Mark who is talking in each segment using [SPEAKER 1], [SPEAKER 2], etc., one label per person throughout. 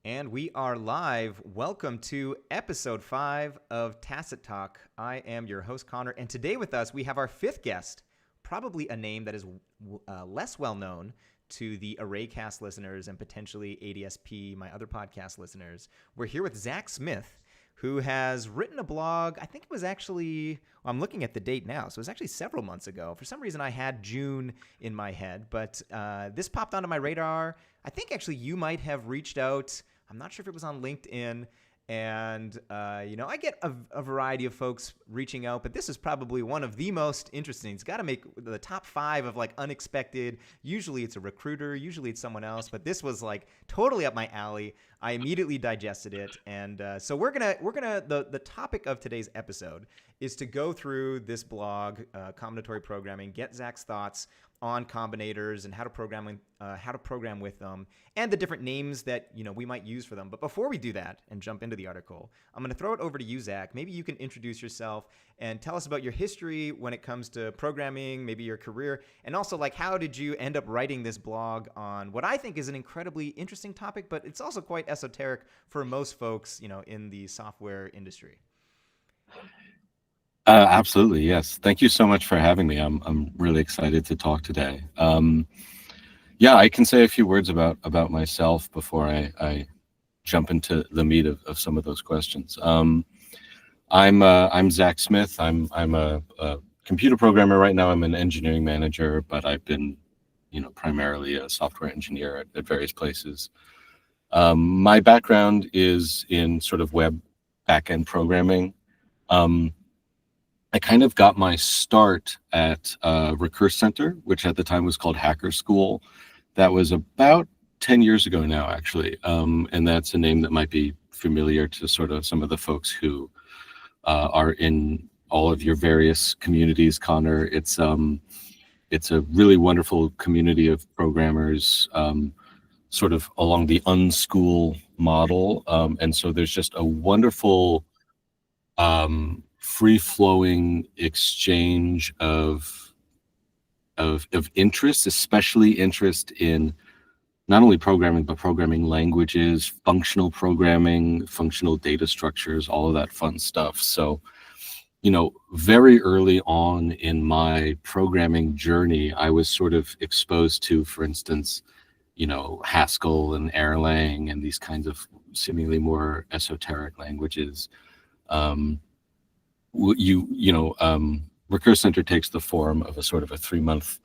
[SPEAKER 1] And we are live. Welcome to episode 5 of Tacit Talk. I am your host, Connor, and today with us we have our fifth guest, probably a name that is less well known to the ArrayCast listeners and potentially ADSP, my other podcast listeners. We're here with Zach Smith, who has written a blog. I think it was actually, I'm looking at the date now, so it was actually several months ago. For some reason, I had June in my head, but this popped onto my radar. I think actually you might have reached out. I'm not sure if it was on LinkedIn, and I get a variety of folks reaching out, but this is probably one of the most interesting. It's got to make the top 5 of like unexpected. Usually it's a recruiter, usually it's someone else, but this was like totally up my alley. I immediately digested it, and so we're gonna the topic of today's episode is to go through this blog, Combinatory Programming, get Zach's thoughts on combinators and how to program with them, and the different names that we might use for them. But before we do that and jump into the article, I'm going to throw it over to you, Zach. Maybe you can introduce yourself and tell us about your history when it comes to programming, maybe your career, and also like how did you end up writing this blog on what I think is an incredibly interesting topic, but it's also quite esoteric for most folks, in the software industry.
[SPEAKER 2] Absolutely, yes. Thank you so much for having me. I'm really excited to talk today. Yeah, I can say a few words about myself before I jump into the meat of some of those questions. I'm Zach Smith. I'm a computer programmer right now. I'm an engineering manager, but I've been, primarily a software engineer at various places. My background is in sort of web backend programming. I kind of got my start at Recurse Center, which at the time was called Hacker School. That was about 10 years ago now, actually. And that's a name that might be familiar to sort of some of the folks who are in all of your various communities, Connor. It's a really wonderful community of programmers, sort of along the unschool model. And so there's just a wonderful free-flowing exchange of interest, especially interest in not only programming, but programming languages, functional programming, functional data structures, all of that fun stuff. So, very early on in my programming journey, I was sort of exposed to, for instance, Haskell and Erlang and these kinds of seemingly more esoteric languages. Recurse Center takes the form of a sort of a 3-month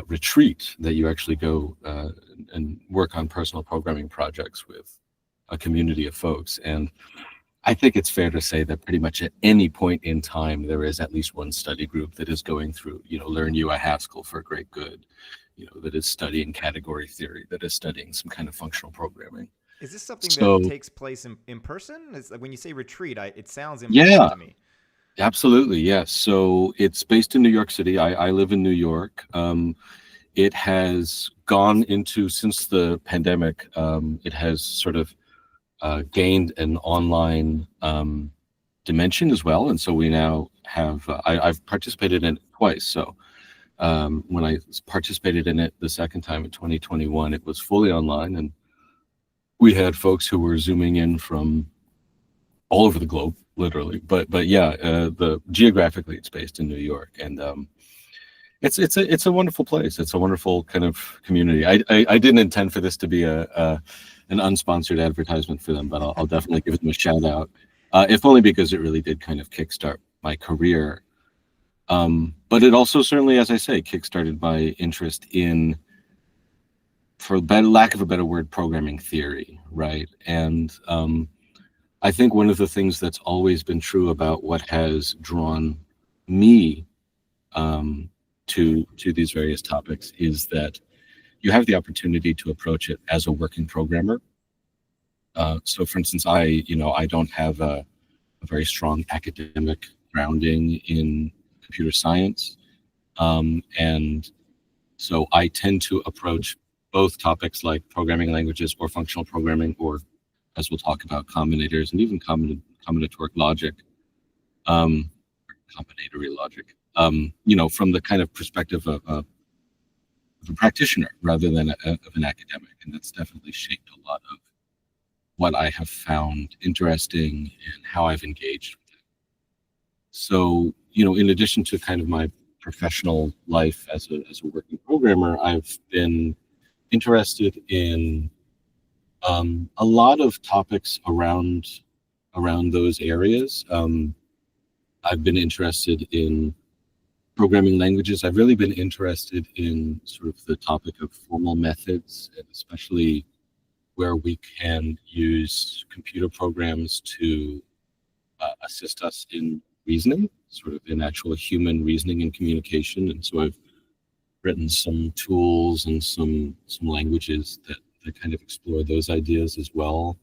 [SPEAKER 2] retreat that you actually go and work on personal programming projects with a community of folks. And I think it's fair to say that pretty much at any point in time, there is at least one study group that is going through, learn you a Haskell for a great good, that is studying category theory, that is studying some kind of functional programming.
[SPEAKER 1] Is this something that takes place in person? It's like when you say retreat, it sounds in person to me.
[SPEAKER 2] Absolutely, yes. So it's based in New York City. I live in New York. It has gone into, since the pandemic, it has sort of gained an online dimension as well. And so we now have, I've participated in it twice. So when I participated in it the second time in 2021, it was fully online, and we had folks who were zooming in from all over the globe, literally. But yeah, geographically it's based in New York, and it's a wonderful place. It's a wonderful kind of community. I didn't intend for this to be an unsponsored advertisement for them, but I'll definitely give them a shout out, if only because it really did kind of kickstart my career. But it also certainly, as I say, kickstarted my interest in, for lack of a better word, programming theory, right? And I think one of the things that's always been true about what has drawn me to these various topics is that you have the opportunity to approach it as a working programmer. So, for instance, I don't have a very strong academic grounding in computer science, and so I tend to approach both topics like programming languages or functional programming, or as we'll talk about, combinators and even combinatoric logic, combinatory logic, from the kind of perspective of a practitioner rather than of an academic. And that's definitely shaped a lot of what I have found interesting and how I've engaged with it. So, in addition to kind of my professional life as a working programmer, I've been interested in a lot of topics around those areas. I've been interested in programming languages. I've really been interested in sort of the topic of formal methods, and especially where we can use computer programs to assist us in reasoning, sort of in actual human reasoning and communication. And so I've written some tools and some languages that kind of explore those ideas as well.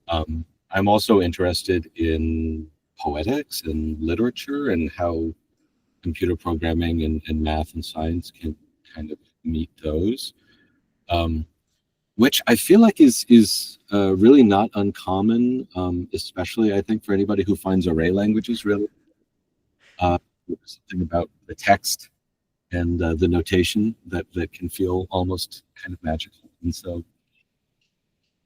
[SPEAKER 2] I'm also interested in poetics and literature and how computer programming and math and science can kind of meet those, which I feel like is really not uncommon, especially I think for anybody who finds array languages really. Something about the text and the notation that can feel almost kind of magical. And so,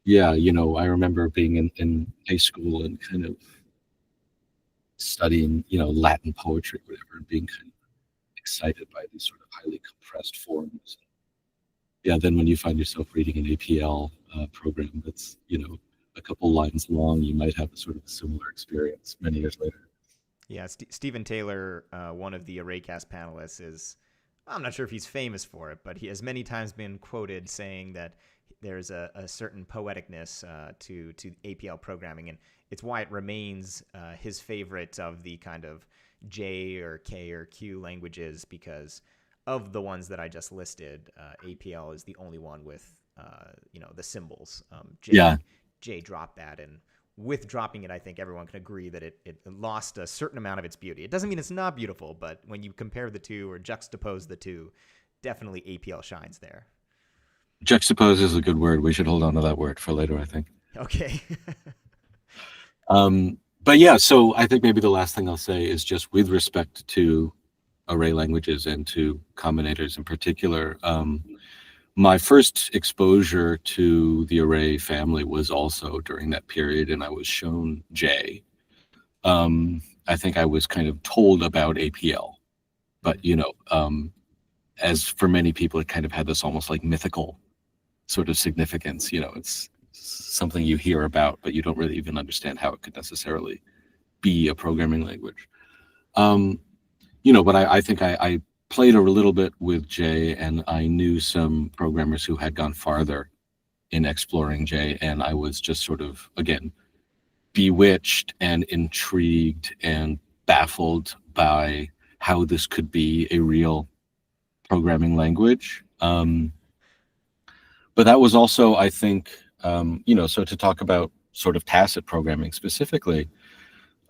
[SPEAKER 2] yeah, I remember being in high school and kind of studying, Latin poetry, or whatever, and being kind of excited by these sort of highly compressed forms. Yeah, then when you find yourself reading an APL program that's, a couple lines long, you might have a sort of a similar experience many years later.
[SPEAKER 1] Yeah, Stephen Taylor, one of the ArrayCast panelists, I'm not sure if he's famous for it, but he has many times been quoted saying that there's a certain poeticness to APL programming, and it's why it remains his favorite of the kind of J or K or Q languages, because of the ones that I just listed, APL is the only one with the symbols. J dropped that, and with dropping it, I think everyone can agree that it lost a certain amount of its beauty. It doesn't mean it's not beautiful, but when you compare the two or juxtapose the two, definitely APL shines there.
[SPEAKER 2] Juxtapose is a good word. We should hold on to that word for later, I think.
[SPEAKER 1] Okay.
[SPEAKER 2] But yeah, so I think maybe the last thing I'll say is just with respect to array languages and to combinators in particular, my first exposure to the array family was also during that period, and I was shown J. I think I was kind of told about APL, but as for many people, it kind of had this almost like mythical sort of significance. It's something you hear about, but you don't really even understand how it could necessarily be a programming language. But I think I played a little bit with J, and I knew some programmers who had gone farther in exploring J, and I was just sort of, again, bewitched and intrigued and baffled by how this could be a real programming language. But that was also, I think, so to talk about sort of tacit programming specifically,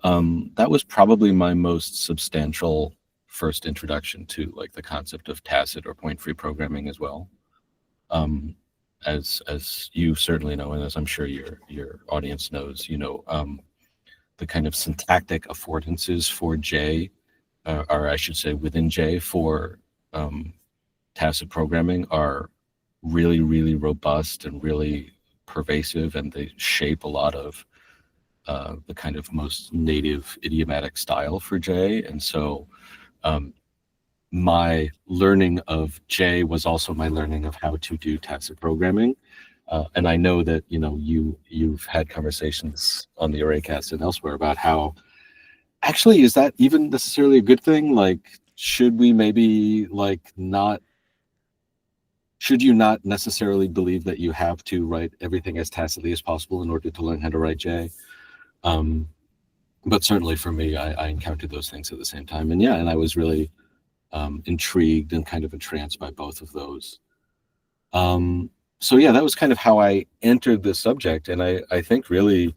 [SPEAKER 2] that was probably my most substantial first introduction to like the concept of tacit or point-free programming as well. As you certainly know, and as I'm sure your audience knows, the kind of syntactic affordances for J, or I should say within J for tacit programming are really, really robust and really pervasive, and they shape a lot of the kind of most native idiomatic style for J. And so my learning of J was also my learning of how to do tacit programming. And I know that, you've had conversations on the ArrayCast and elsewhere about how actually, is that even necessarily a good thing? Like, should we maybe should you not necessarily believe that you have to write everything as tacitly as possible in order to learn how to write J? But certainly for me, I encountered those things at the same time. And I was really intrigued and kind of entranced by both of those. So that was kind of how I entered this subject. And I think really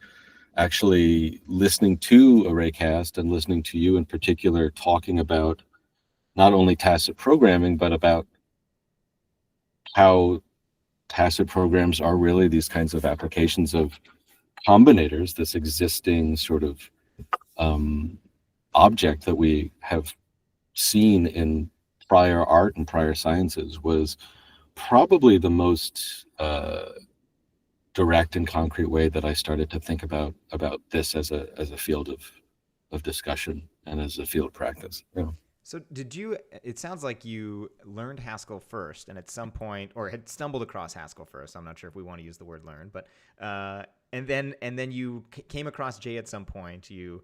[SPEAKER 2] actually listening to ArrayCast and listening to you in particular talking about not only tacit programming, but about how tacit programs are really these kinds of applications of combinators, this existing sort of object that we have seen in prior art and prior sciences, was probably the most direct and concrete way that I started to think about this as a field of discussion and as a field of practice. Yeah.
[SPEAKER 1] So it sounds like you learned Haskell first and at some point, or had stumbled across Haskell first. I'm not sure if we want to use the word learn, but, and then you came across J at some point. You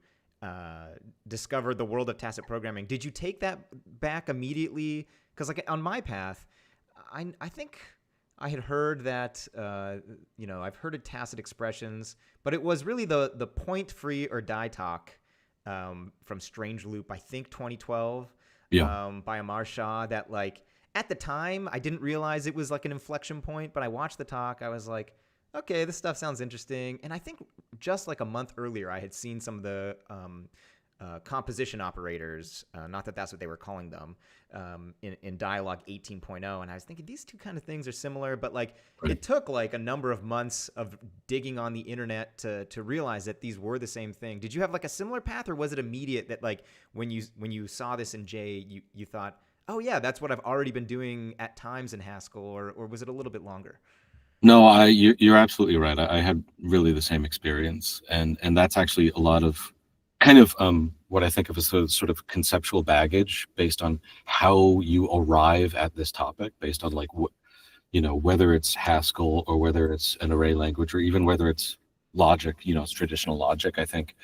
[SPEAKER 1] discovered the world of tacit programming. Did you take that back immediately? Because like on my path, I think I had heard that, I've heard of tacit expressions, but it was really the point free or die talk from Strange Loop, I think 2012, by Amar Shah, that like at the time I didn't realize it was like an inflection point, but I watched the talk. I was like, okay, this stuff sounds interesting. And I think just like a month earlier, I had seen some of the composition operators, not that that's what they were calling them, in Dialog 18.0. And I was thinking these two kind of things are similar, but like it took like a number of months of digging on the internet to realize that these were the same thing. Did you have like a similar path, or was it immediate that like when you saw this in J, you thought, oh yeah, that's what I've already been doing at times in Haskell, or was it a little bit longer?
[SPEAKER 2] No, you're absolutely right. I had really the same experience, and that's actually a lot of kind of what I think of as a sort of conceptual baggage based on how you arrive at this topic, based on like whether it's Haskell or whether it's an array language or even whether it's logic, it's traditional logic. I think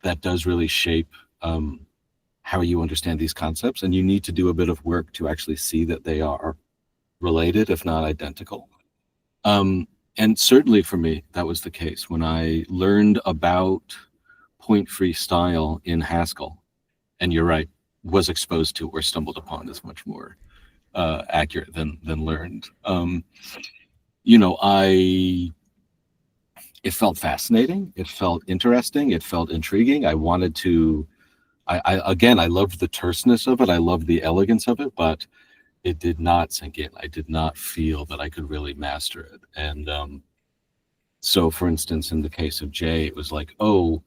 [SPEAKER 2] that does really shape how you understand these concepts, and you need to do a bit of work to actually see that they are related, if not identical. And certainly for me, that was the case when I learned about point-free style in Haskell. And you're right, was exposed to or stumbled upon is much more accurate than learned. It felt fascinating. It felt interesting. It felt intriguing. I wanted to. I loved the terseness of it. I loved the elegance of it, but it did not sink in. I did not feel that I could really master it. And so, for instance, in the case of J, it was like, oh,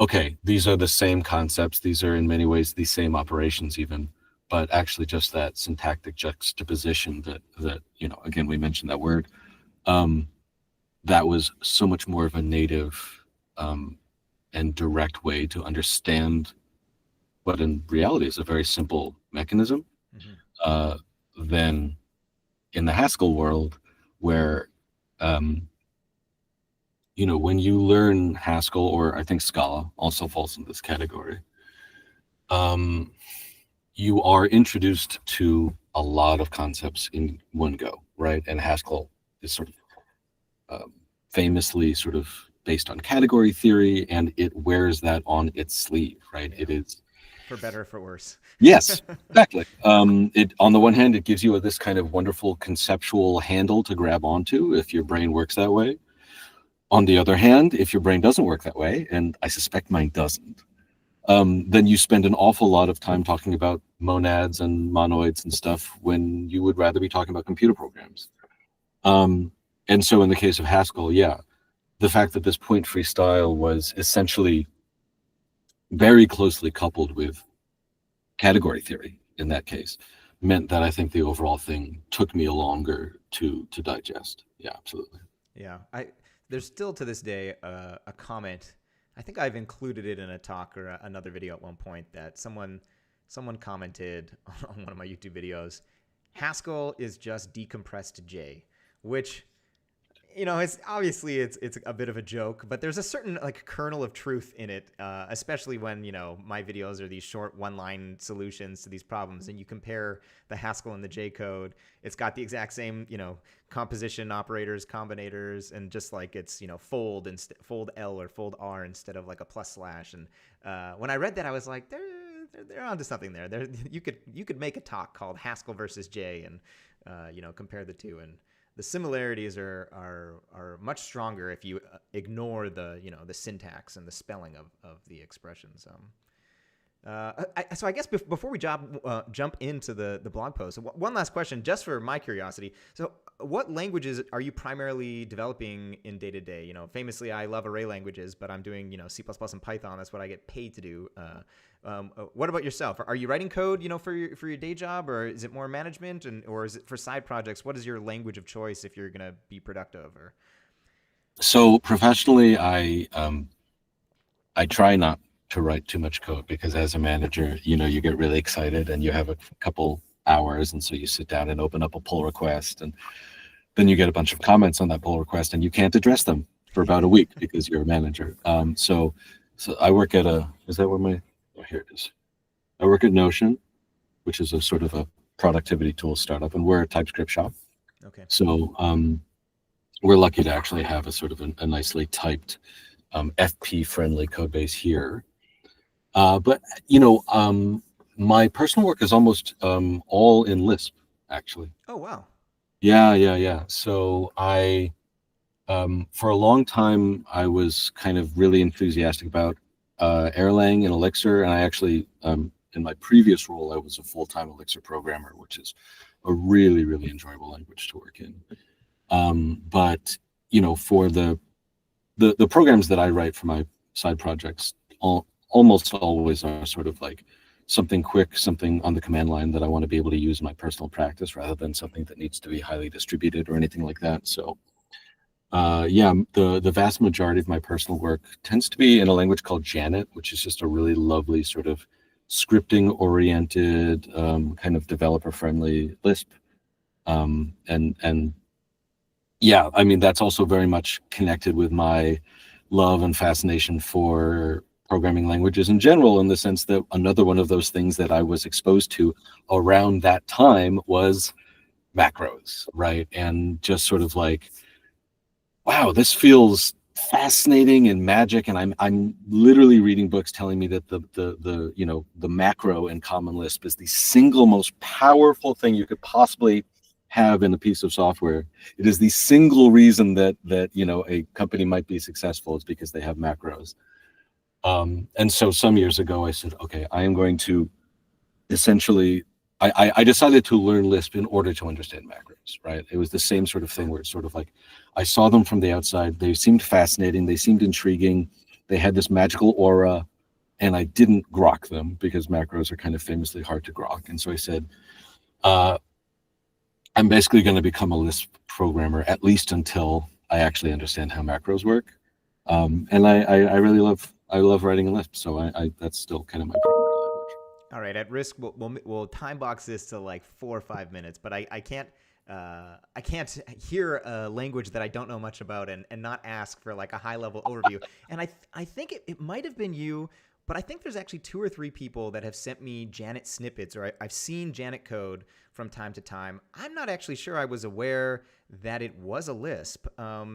[SPEAKER 2] okay, these are the same concepts. These are in many ways the same operations even, but actually just that syntactic juxtaposition that again, we mentioned that word, that was so much more of a native and direct way to understand what in reality is a very simple mechanism, than in the Haskell world, where when you learn Haskell, or I think Scala also falls in this category, you are introduced to a lot of concepts in one go, right? And Haskell is sort of famously sort of based on category theory, and it wears that on its sleeve, right? It is
[SPEAKER 1] for better or for worse.
[SPEAKER 2] Yes, exactly. It on the one hand, it gives you this kind of wonderful conceptual handle to grab onto if your brain works that way. On the other hand, if your brain doesn't work that way, and I suspect mine doesn't, then you spend an awful lot of time talking about monads and monoids and stuff when you would rather be talking about computer programs. And so in the case of Haskell, yeah, the fact that this point-free style was essentially very closely coupled with category theory in that case meant that I think the overall thing took me longer to digest. Yeah, absolutely.
[SPEAKER 1] Yeah, there's still to this day a comment. I think I've included it in a talk or another video at one point that someone commented on one of my YouTube videos. Haskell is just decompressed J, which it's obviously it's a bit of a joke, but there's a certain like kernel of truth in it, especially when my videos are these short one-line solutions to these problems, and you compare the Haskell and the J code. It's got the exact same composition operators, combinators, and just like it's fold L or fold R instead of like a plus slash. And when I read that, I was like, they're onto something there. You could make a talk called Haskell versus J and compare the two, and the similarities are much stronger if you ignore the syntax and the spelling of the expressions. So I guess before we jump into the blog post, one last question, just for my curiosity. So what languages are you primarily developing in day to day? Famously, I love array languages, but I'm doing C++ and Python. That's what I get paid to do. What about yourself? Are you writing code, for your day job, or is it more management, or is it for side projects? What is your language of choice if you're gonna be productive? Or
[SPEAKER 2] So professionally, I try not to write too much code because as a manager, you get really excited and you have a couple hours, and so you sit down and open up a pull request, and then you get a bunch of comments on that pull request, and you can't address them for about a week because you're a manager. So I work at is that where oh, here it is. I work at Notion, which is a sort of a productivity tool startup, and we're a TypeScript shop.
[SPEAKER 1] okay,
[SPEAKER 2] So we're lucky to actually have a sort of a nicely typed FP-friendly code base here. But my personal work is almost all in Lisp, actually.
[SPEAKER 1] oh wow,
[SPEAKER 2] Yeah. So for a long time, I was kind of really enthusiastic about Erlang and Elixir, and I actually, in my previous role, I was a full-time Elixir programmer, which is a really, really enjoyable language to work in. But for the programs that I write for my side projects, almost always are sort of like something quick, something on the command line that I want to be able to use in my personal practice rather than something that needs to be highly distributed or anything like that. So the vast majority of my personal work tends to be in a language called Janet, which is just a really lovely sort of scripting oriented, kind of developer friendly Lisp. And yeah, I mean, that's also very much connected with my love and fascination for programming languages in general, in the sense that another one of those things that I was exposed to around that time was macros, right? And just sort of like, wow, this feels fascinating and magic. And I'm literally reading books telling me that the macro in Common Lisp is the single most powerful thing you could possibly have in a piece of software. It is the single reason that a company might be successful is because they have macros. And so some years ago I said, okay, I am going to essentially, I decided to learn Lisp in order to understand macros, right? It was the same sort of thing where it's sort of like, I saw them from the outside. They seemed fascinating. They seemed intriguing. They had this magical aura, and I didn't grok them because macros are kind of famously hard to grok. And so I said, I'm basically going to become a Lisp programmer, at least until I actually understand how macros work. And I really love writing in Lisp, so that's still kind of my primary language.
[SPEAKER 1] all right. At risk, we'll time box this to like 4 or 5 minutes, but I can't hear a language that I don't know much about and not ask for like a high level overview. And I think it might have been you, but I think there's actually 2 or 3 people that have sent me Janet snippets, or I've seen Janet code from time to time. I'm not actually sure I was aware that it was a Lisp.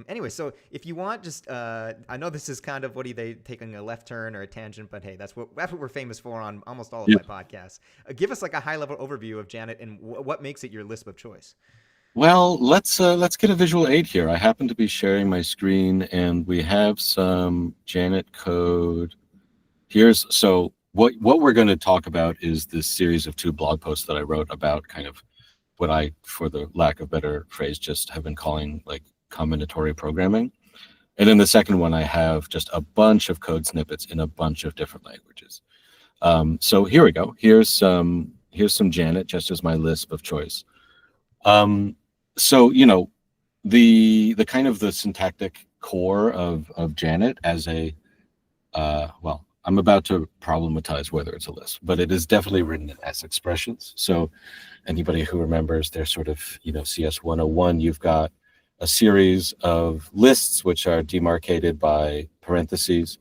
[SPEAKER 1] Anyway, so if you want, just I know this is kind of they taking a left turn or a tangent, but hey, that's what we're famous for on almost all of my podcasts. Give us like a high level overview of Janet and what makes it your Lisp of choice.
[SPEAKER 2] Well, let's get a visual aid here. I happen to be sharing my screen, and we have some Janet code. So what we're going to talk about is this series of 2 blog posts that I wrote about kind of what I, for the lack of better phrase, just have been calling like combinatory programming. And in the second one, I have just a bunch of code snippets in a bunch of different languages. So here we go. Here's some Janet, just as my Lisp of choice. So the kind of the syntactic core of Janet as a well, I'm about to problematize whether it's a Lisp, but it is definitely written in S expressions. So anybody who remembers their sort of, CS 101, you've got a series of lists which are demarcated by parentheses.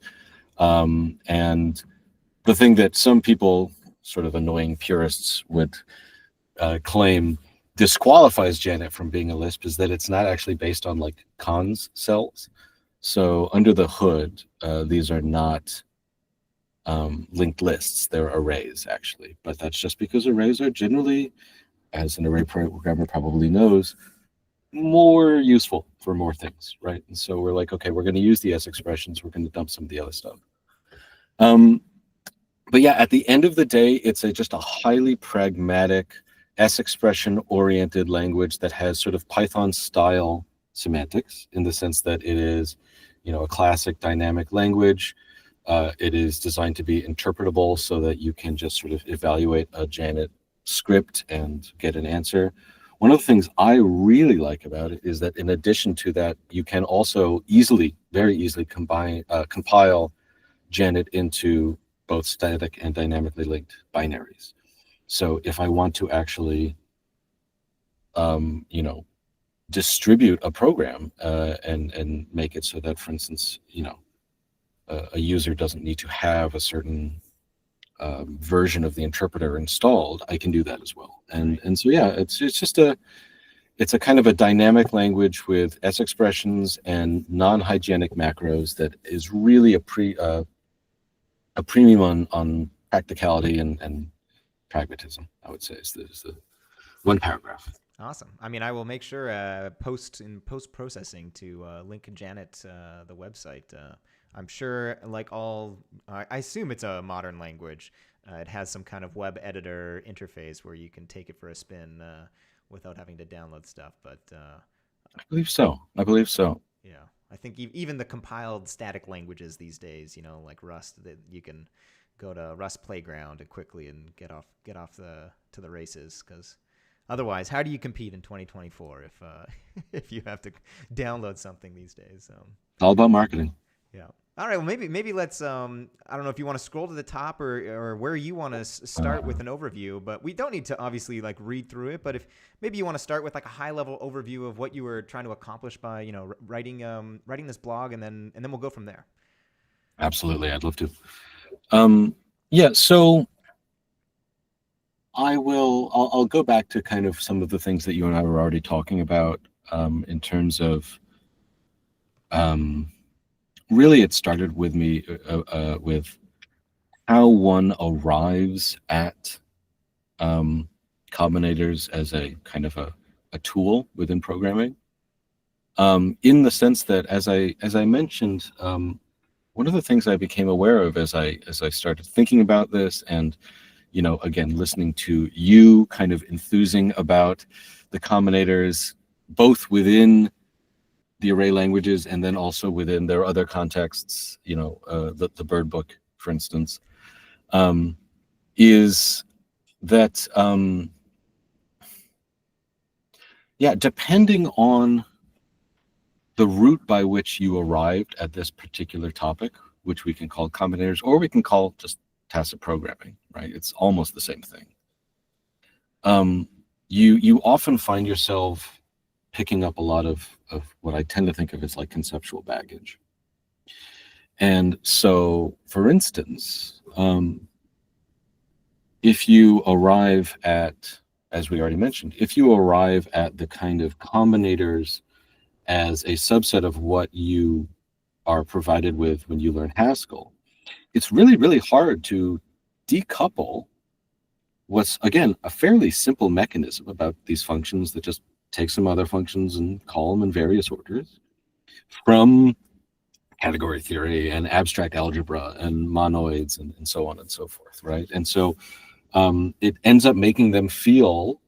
[SPEAKER 2] And the thing that some people, sort of annoying purists, would claim disqualifies Janet from being a Lisp is that it's not actually based on like cons cells. So under the hood, these are not linked lists, they're arrays actually, but that's just because arrays are generally, as an array programmer probably knows, more useful for more things, right? And so we're like, okay, we're going to use the S expressions, we're going to dump some of the other stuff. But yeah, at the end of the day, it's just a highly pragmatic S expression oriented language that has sort of Python style semantics, in the sense that it is, a classic dynamic language. It is designed to be interpretable so that you can just sort of evaluate a Janet script and get an answer. One of the things I really like about it is that in addition to that, you can also very easily compile Janet into both static and dynamically linked binaries. So if I want to actually, distribute a program and make it so that, for instance, a user doesn't need to have a certain version of the interpreter installed, I can do that as well. And so yeah, it's a kind of a dynamic language with S expressions and non-hygienic macros that is really a premium on practicality and pragmatism, I would say, is the one paragraph.
[SPEAKER 1] Awesome. I mean, I will make sure post processing to link Janet the website. I'm sure, like I assume it's a modern language. It has some kind of web editor interface where you can take it for a spin without having to download stuff. But
[SPEAKER 2] I believe so.
[SPEAKER 1] yeah, I think even the compiled static languages these days, like Rust, that you can go to Rust Playground and quickly and get off to the races. Because otherwise, how do you compete in 2024 if if you have to download something these days?
[SPEAKER 2] All about marketing.
[SPEAKER 1] Yeah. All right. Well, maybe let's. I don't know if you want to scroll to the top or where you want to start with an overview, but we don't need to obviously like read through it. But if maybe you want to start with like a high level overview of what you were trying to accomplish by writing this blog, and then we'll go from there.
[SPEAKER 2] Absolutely, I'd love to. Yeah. So I'll go back to kind of some of the things that you and I were already talking about in terms of. Really, it started with me with how one arrives at combinators as a kind of a tool within programming. In the sense that, as I mentioned, one of the things I became aware of as I started thinking about this, and again listening to you kind of enthusing about the combinators, both within the array languages and then also within their other contexts, the Bird book, for instance, is that depending on the route by which you arrived at this particular topic, which we can call combinators, or we can call just tacit programming, right? It's almost the same thing. You often find yourself picking up a lot of what I tend to think of as like conceptual baggage. And so, for instance, if you arrive at, as we already mentioned, if you arrive at the kind of combinators as a subset of what you are provided with when you learn Haskell, it's really, really hard to decouple what's, again, a fairly simple mechanism about these functions that just take some other functions and call them in various orders, from category theory and abstract algebra and monoids and so on and so forth, right? And so it ends up making them feel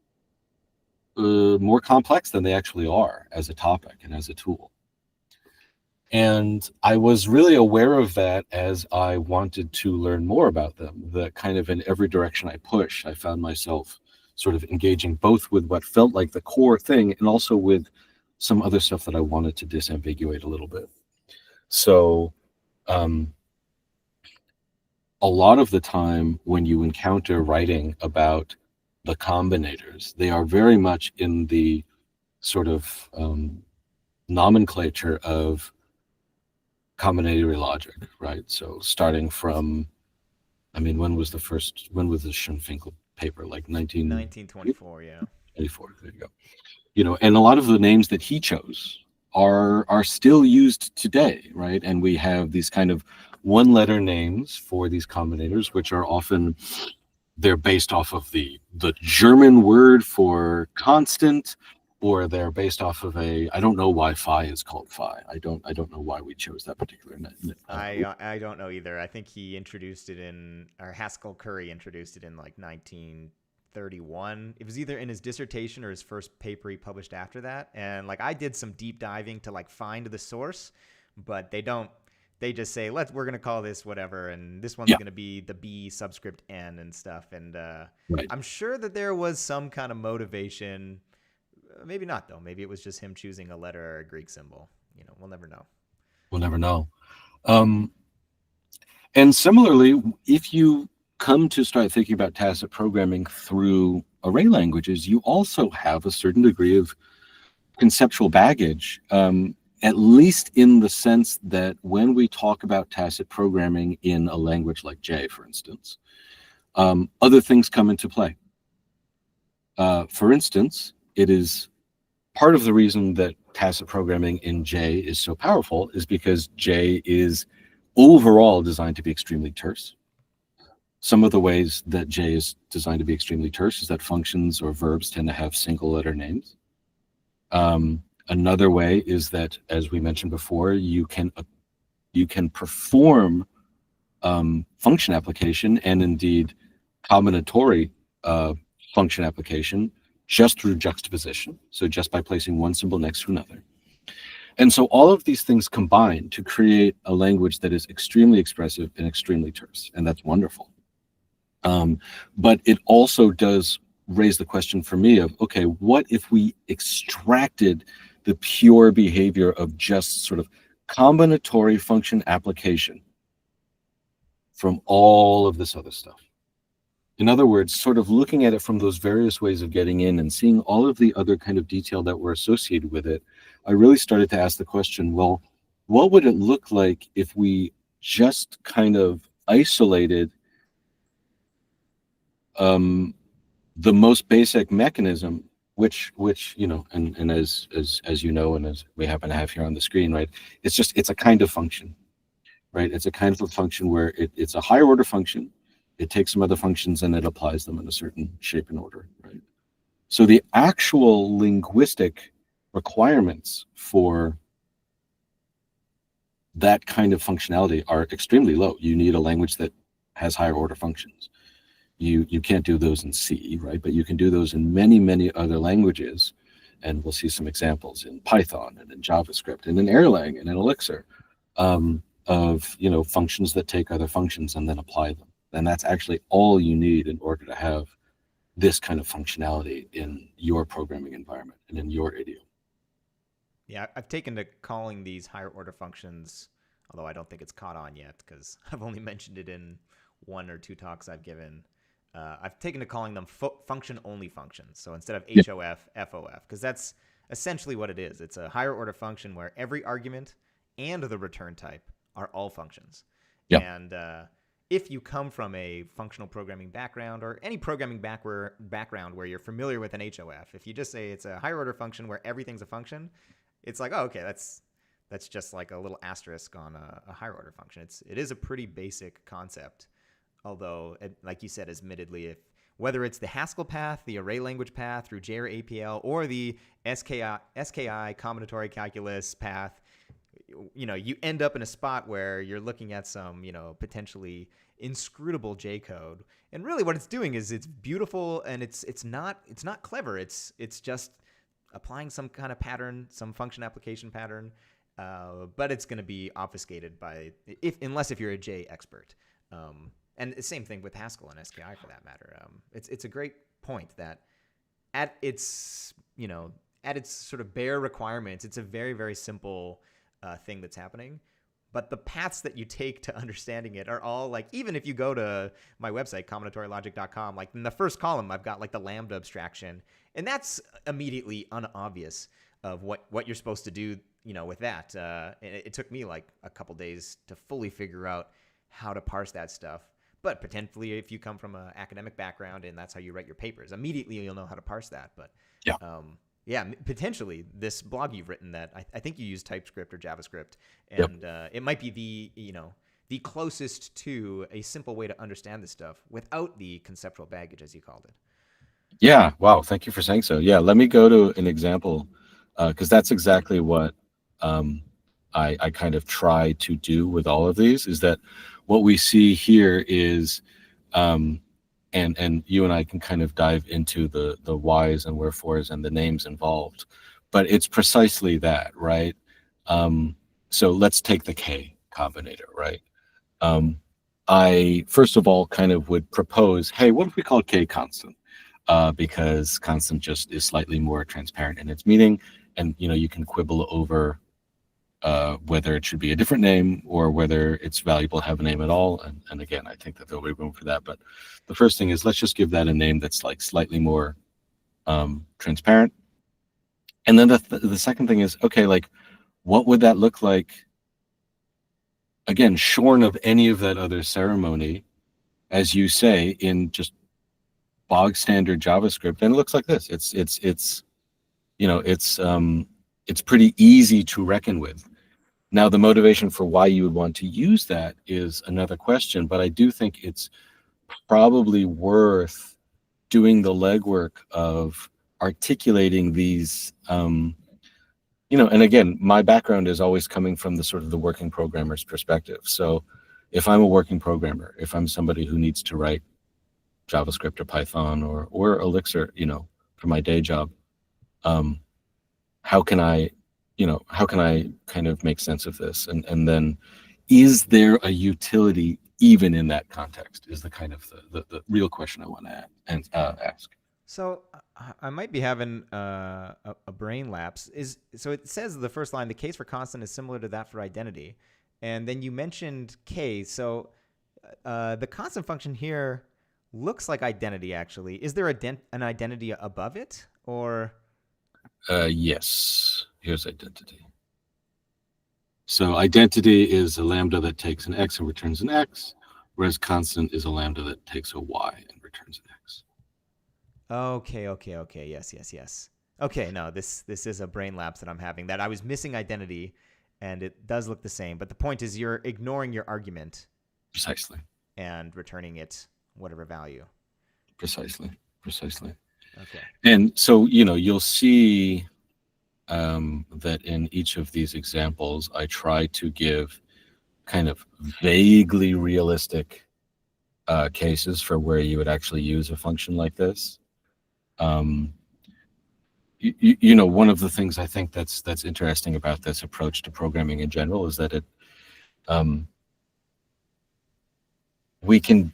[SPEAKER 2] more complex than they actually are as a topic and as a tool. And I was really aware of that as I wanted to learn more about them. That kind of in every direction I push, I found myself sort of engaging both with what felt like the core thing and also with some other stuff that I wanted to disambiguate a little bit. So a lot of the time when you encounter writing about the combinators, they are very much in the sort of nomenclature of combinatory logic, right? So starting from, I mean, when was the Schoenfinkel paper? Like
[SPEAKER 1] 1924, yeah.
[SPEAKER 2] 24, there you go. And a lot of the names that he chose are still used today, right? And we have these kind of one-letter names for these combinators, which are often, they're based off of the German word for constant, or they're based off of I don't know why phi is called phi. I don't know why we chose that particular name.
[SPEAKER 1] I don't know either. I think he introduced it or Haskell Curry introduced it in like 1931. It was either in his dissertation or his first paper he published after that. And like I did some deep diving to like find the source, but they don't they just say we're gonna call this whatever, and this one's
[SPEAKER 2] Yeah,
[SPEAKER 1] gonna be the B subscript N and stuff. And
[SPEAKER 2] right.
[SPEAKER 1] I'm sure that there was some kind of motivation. Maybe not though. Maybe it was just him choosing a letter or a Greek symbol. We'll never know.
[SPEAKER 2] We'll never know. And similarly, if you come to start thinking about tacit programming through array languages, you also have a certain degree of conceptual baggage, at least in the sense that when we talk about tacit programming in a language like J, for instance, other things come into play. For instance, it is part of the reason that tacit programming in J is so powerful is because J is overall designed to be extremely terse. Some of the ways that J is designed to be extremely terse is that functions or verbs tend to have single letter names. Another way is that, as we mentioned before, you can perform function application and indeed combinatory function application just through juxtaposition. So just by placing one symbol next to another. And so all of these things combine to create a language that is extremely expressive and extremely terse, and that's wonderful. But it also does raise the question for me of, okay, what if we extracted the pure behavior of just sort of combinatory function application from all of this other stuff? In other words, sort of looking at it from those various ways of getting in and seeing all of the other kind of detail that were associated with it, I really started to ask the question, well, what would it look like if we just kind of isolated the most basic mechanism, which and as you know, and as we happen to have here on the screen, right? It's a kind of function, right? It's a kind of a function where it's a higher order function. It takes some other functions and it applies them in a certain shape and order, right? So the actual linguistic requirements for that kind of functionality are extremely low. You need a language that has higher order functions. You can't do those in C, right? But you can do those in many, many other languages. And we'll see some examples in Python and in JavaScript and in Erlang and in Elixir of functions that take other functions and then apply them. And that's actually all you need in order to have this kind of functionality in your programming environment and in your idiom.
[SPEAKER 1] Yeah, I've taken to calling these higher order functions, although I don't think it's caught on yet because I've only mentioned it in 1 or 2 talks I've given. I've taken to calling them function-only functions. So instead of HOF, FOF, because that's essentially what it is. It's a higher order function where every argument and the return type are all functions.
[SPEAKER 2] Yeah.
[SPEAKER 1] And if you come from a functional programming background or any programming background where you're familiar with an HOF, if you just say it's a higher order function where everything's a function, it's like, oh, okay, that's just like a little asterisk on a higher order function. It is a pretty basic concept. Although, like you said, admittedly, whether it's the Haskell path, the array language path through J or APL, or the SKI combinatory calculus path, you end up in a spot where you're looking at some, potentially inscrutable J code. And really what it's doing is it's beautiful and it's not clever. It's just applying some kind of pattern, some function application pattern, but it's going to be obfuscated unless you're a J expert. And the same thing with Haskell and SKI for that matter. It's a great point that at its sort of bare requirements, it's a very, very simple thing that's happening. But the paths that you take to understanding it are all like, even if you go to my website, combinatorylogic.com, like in the first column, I've got like the lambda abstraction, and that's immediately unobvious of what you're supposed to do, with that. It took me like a couple days to fully figure out how to parse that stuff. But potentially, if you come from an academic background and that's how you write your papers, immediately you'll know how to parse that. But yeah, potentially this blog you've written that I think you use TypeScript or JavaScript, and it might be the closest to a simple way to understand this stuff without the conceptual baggage, as you called it.
[SPEAKER 2] Yeah. Wow. Thank you for saying so. Yeah. Let me go to an example because that's exactly what I kind of try to do with all of these. Is that what we see here is, and you and I can kind of dive into the whys and wherefores and the names involved, but it's precisely that, right? So let's take the K, combinator, right? I first of all kind of would propose, hey, what if we call K constant? Because constant just is slightly more transparent in its meaning, and you can quibble over whether it should be a different name or whether it's valuable to have a name at all. And again, I think that there'll be room for that. But the first thing is, let's just give that a name that's like slightly more transparent. And then the second thing is, okay, like what would that look like? Again, shorn of any of that other ceremony, as you say, in just bog standard JavaScript, and it looks like this. It's pretty easy to reckon with. Now, the motivation for why you would want to use that is another question, but I do think it's probably worth doing the legwork of articulating these, and again, my background is always coming from the sort of the working programmer's perspective. So if I'm a working programmer, if I'm somebody who needs to write JavaScript or Python or Elixir, for my day job, how can I kind of make sense of this? And then, is there a utility even in that context? Is the kind of the real question I want to ask.
[SPEAKER 1] So I might be having a brain lapse. So it says the first line, the case for constant is similar to that for identity. And then you mentioned K. So the constant function here looks like identity, actually. Is there an identity above it, or?
[SPEAKER 2] Yes, here's identity. So identity is a lambda that takes an x and returns an x, whereas constant is a lambda that takes a y and returns an x.
[SPEAKER 1] Okay. Yes. Okay, no, this is a brain lapse that I'm having, that I was missing identity, and it does look the same. But the point is, you're ignoring your argument.
[SPEAKER 2] Precisely.
[SPEAKER 1] And returning it whatever value.
[SPEAKER 2] Precisely.
[SPEAKER 1] Okay.
[SPEAKER 2] And so, you'll see that in each of these examples, I try to give kind of vaguely realistic cases for where you would actually use a function like this. One of the things I think that's interesting about this approach to programming in general is that we can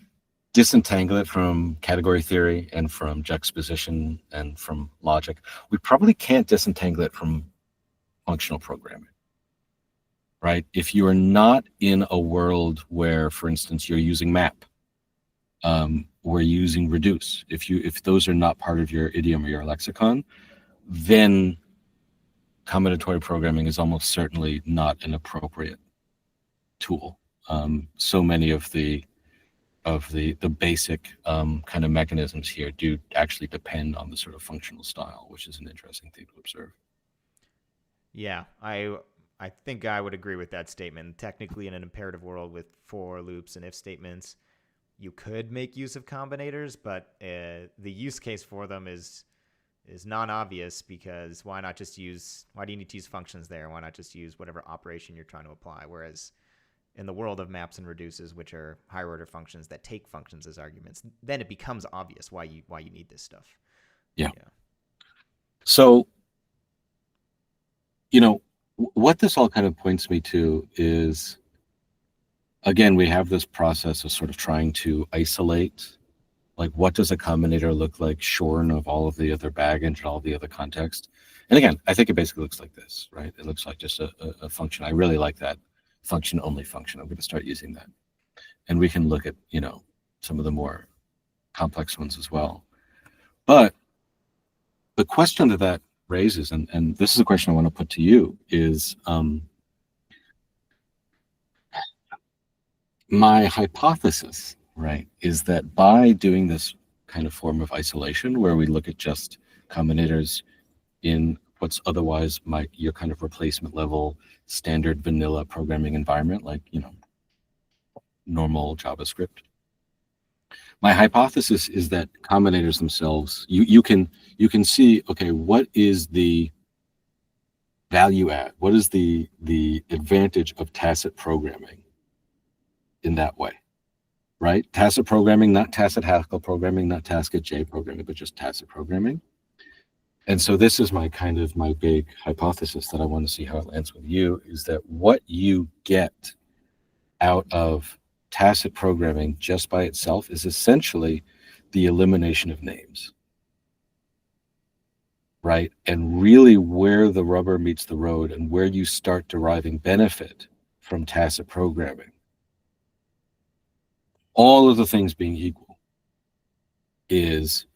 [SPEAKER 2] disentangle it from category theory and from juxtaposition and from logic. We probably can't disentangle it from functional programming, right? If you are not in a world where, for instance, you're using map, or using reduce, if those are not part of your idiom or your lexicon, then combinatory programming is almost certainly not an appropriate tool. So many of the basic kind of mechanisms here do actually depend on the sort of functional style, which is an interesting thing to observe.
[SPEAKER 1] Yeah, I think I would agree with that statement. Technically, in an imperative world with for loops and if statements, you could make use of combinators, but the use case for them is non-obvious, because why do you need to use functions there? Why not just use whatever operation you're trying to apply? Whereas in the world of maps and reduces, which are higher order functions that take functions as arguments, then it becomes obvious why you need this stuff.
[SPEAKER 2] Yeah. So, what this all kind of points me to is, again, we have this process of sort of trying to isolate, like, what does a combinator look like shorn of all of the other baggage and all the other context? And again, I think it basically looks like this, right? It looks like just a function. I really like that function only function. I'm going to start using that. And we can look at, some of the more complex ones as well. But the question that raises, and this is a question I want to put to you, is my hypothesis, right, is that by doing this kind of form of isolation, where we look at just combinators in what's otherwise your kind of replacement level standard vanilla programming environment, like normal JavaScript, my hypothesis is that combinators themselves, you can see, okay, what is the value add? What is the advantage of tacit programming in that way, right? Tacit programming, not tacit Haskell programming, not tacit J programming, but just tacit programming. And so this is my big hypothesis that I want to see how it lands with you, is that what you get out of tacit programming just by itself is essentially the elimination of names, right? And really where the rubber meets the road and where you start deriving benefit from tacit programming, all of the things being equal, is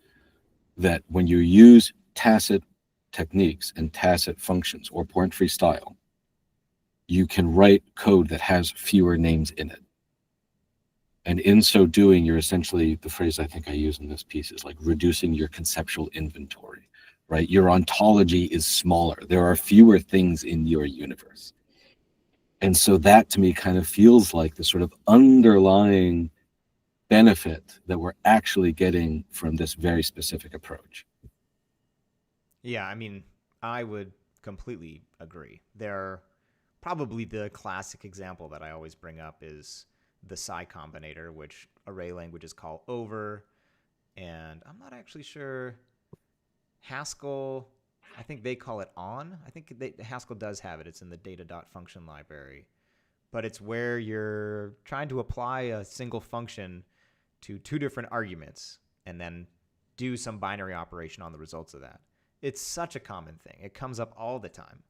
[SPEAKER 2] that when you use tacit techniques and tacit functions or point-free style, you can write code that has fewer names in it. And in so doing, you're essentially, the phrase I think I use in this piece is like reducing your conceptual inventory, right? Your ontology is smaller. There are fewer things in your universe. And so that to me kind of feels like the sort of underlying benefit that we're actually getting from this very specific approach.
[SPEAKER 1] Yeah, I mean, I would completely agree. Probably the classic example that I always bring up is the psi combinator, which array languages call over. And I'm not actually sure Haskell, I think they call it on. I think Haskell does have it. It's in the data.function library. But it's where you're trying to apply a single function to two different arguments and then do some binary operation on the results of that. It's such a common thing. It comes up all the time.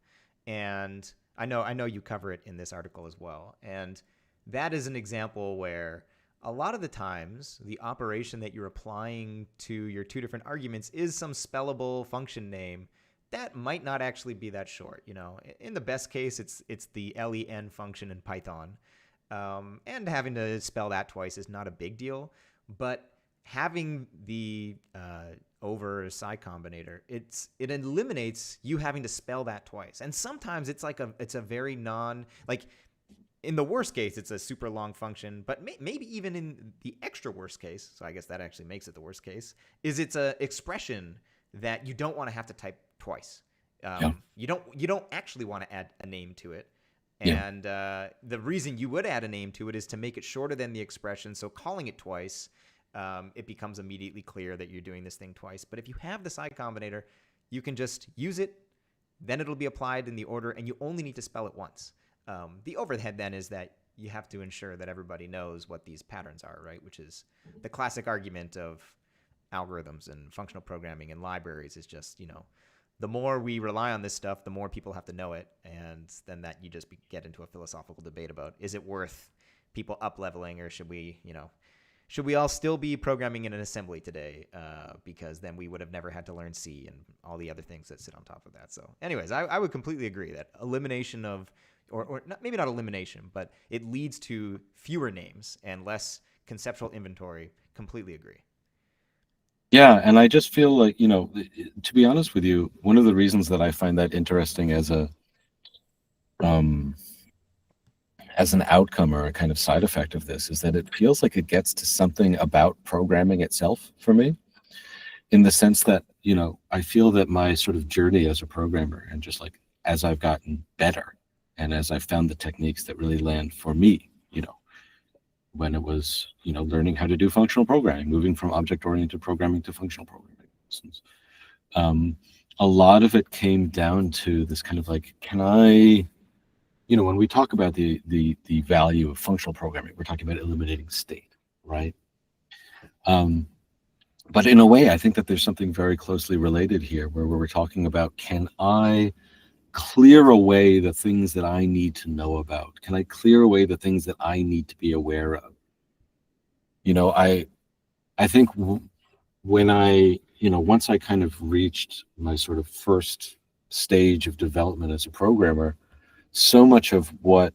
[SPEAKER 1] And I know you cover it in this article as well. And that is an example where a lot of the times the operation that you're applying to your two different arguments is some spellable function name that might not actually be that short. You know, in the best case, it's the len function in Python, and having to spell that twice is not a big deal. But having the over psi combinator, it eliminates you having to spell that twice. And sometimes it's a very in the worst case, it's a super long function, but maybe even in the extra worst case, so I guess that actually makes it the worst case, is it's a expression that you don't want to have to type twice. You don't actually want to add a name to it. And the reason you would add a name to it is to make it shorter than the expression. So calling it twice, it becomes immediately clear that you're doing this thing twice. But if you have the psi combinator, you can just use it, then it'll be applied in the order, and you only need to spell it once. The overhead then is that you have to ensure that everybody knows what these patterns are, right? Which is the classic argument of algorithms and functional programming and libraries is just, the more we rely on this stuff, the more people have to know it. And then that you just get into a philosophical debate about, is it worth people up-leveling, or should we all still be programming in an assembly today? Because then we would have never had to learn C and all the other things that sit on top of that. So anyways, I would completely agree that elimination of, or not, maybe not elimination, but it leads to fewer names and less conceptual inventory. Completely agree.
[SPEAKER 2] Yeah, and I just feel like, to be honest with you, one of the reasons that I find that interesting as an outcome or a kind of side effect of this is that it feels like it gets to something about programming itself for me, in the sense that, I feel that my sort of journey as a programmer, and just like as I've gotten better and as I've found the techniques that really land for me, when it was, learning how to do functional programming, moving from object-oriented programming to functional programming, for instance. A lot of it came down to this kind of like, can I, when we talk about the value of functional programming, we're talking about eliminating state, right? But in a way, I think that there's something very closely related here, where we're talking about, can I clear away the things that I need to know about? Can I clear away the things that I need to be aware of? I think when once I kind of reached my sort of first stage of development as a programmer, so much of what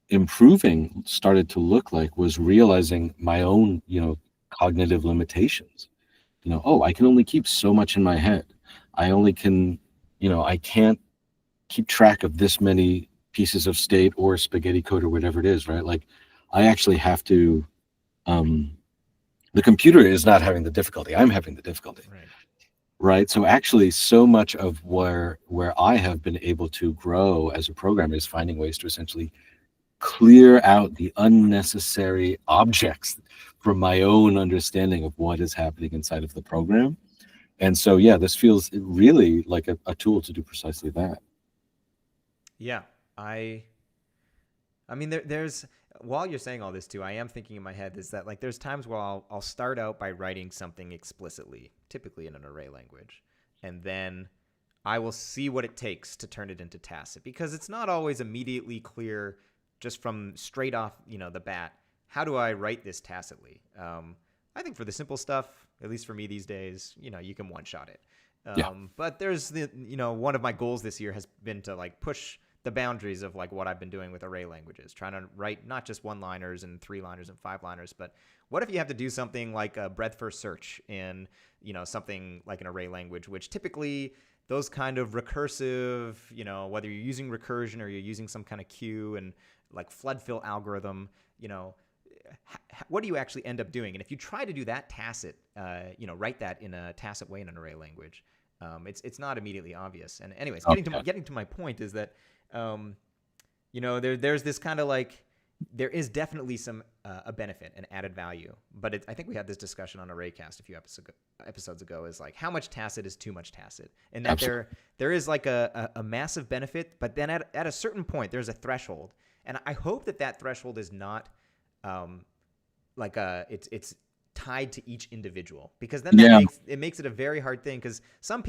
[SPEAKER 2] improving started to look like was realizing my own, cognitive limitations. I can only keep so much in my head. I only can, I can't keep track of this many pieces of state or spaghetti code or whatever it is, right? Like, I actually have to, the computer is not having the difficulty. I'm having the difficulty. Right. So actually, so much of where I have been able to grow as a programmer is finding ways to essentially clear out the unnecessary objects from my own understanding of what is happening inside of the program. And so, yeah, this feels really like a tool to do precisely that.
[SPEAKER 1] Yeah, I I mean, there's while you're saying all this too, I am thinking in my head is that like there's times where I'll start out by writing something explicitly, typically in an array language, and then I will see what it takes to turn it into tacit because it's not always immediately clear just from straight off, the bat. How do I write this tacitly? I think for the simple stuff, at least for me these days, you can one shot it.
[SPEAKER 2] Yeah.
[SPEAKER 1] But there's one of my goals this year has been to like push the boundaries of like what I've been doing with array languages, trying to write not just one-liners and three-liners and five-liners, but what if you have to do something like a breadth first search in, something like an array language, which typically those kind of recursive, whether you're using recursion or you're using some kind of queue and like flood fill algorithm, what do you actually end up doing? And if you try to do that tacit, write that in a tacit way in an array language, it's not immediately obvious. And anyways, getting to my point is that there's this kind of like there is definitely some a benefit and added value, but I think we had this discussion on Arraycast a few episodes ago. Is like how much tacit is too much tacit, and that there is like a massive benefit, but then at a certain point there's a threshold, and I hope that threshold is not it's tied to each individual, because then it makes it a very hard thing, because some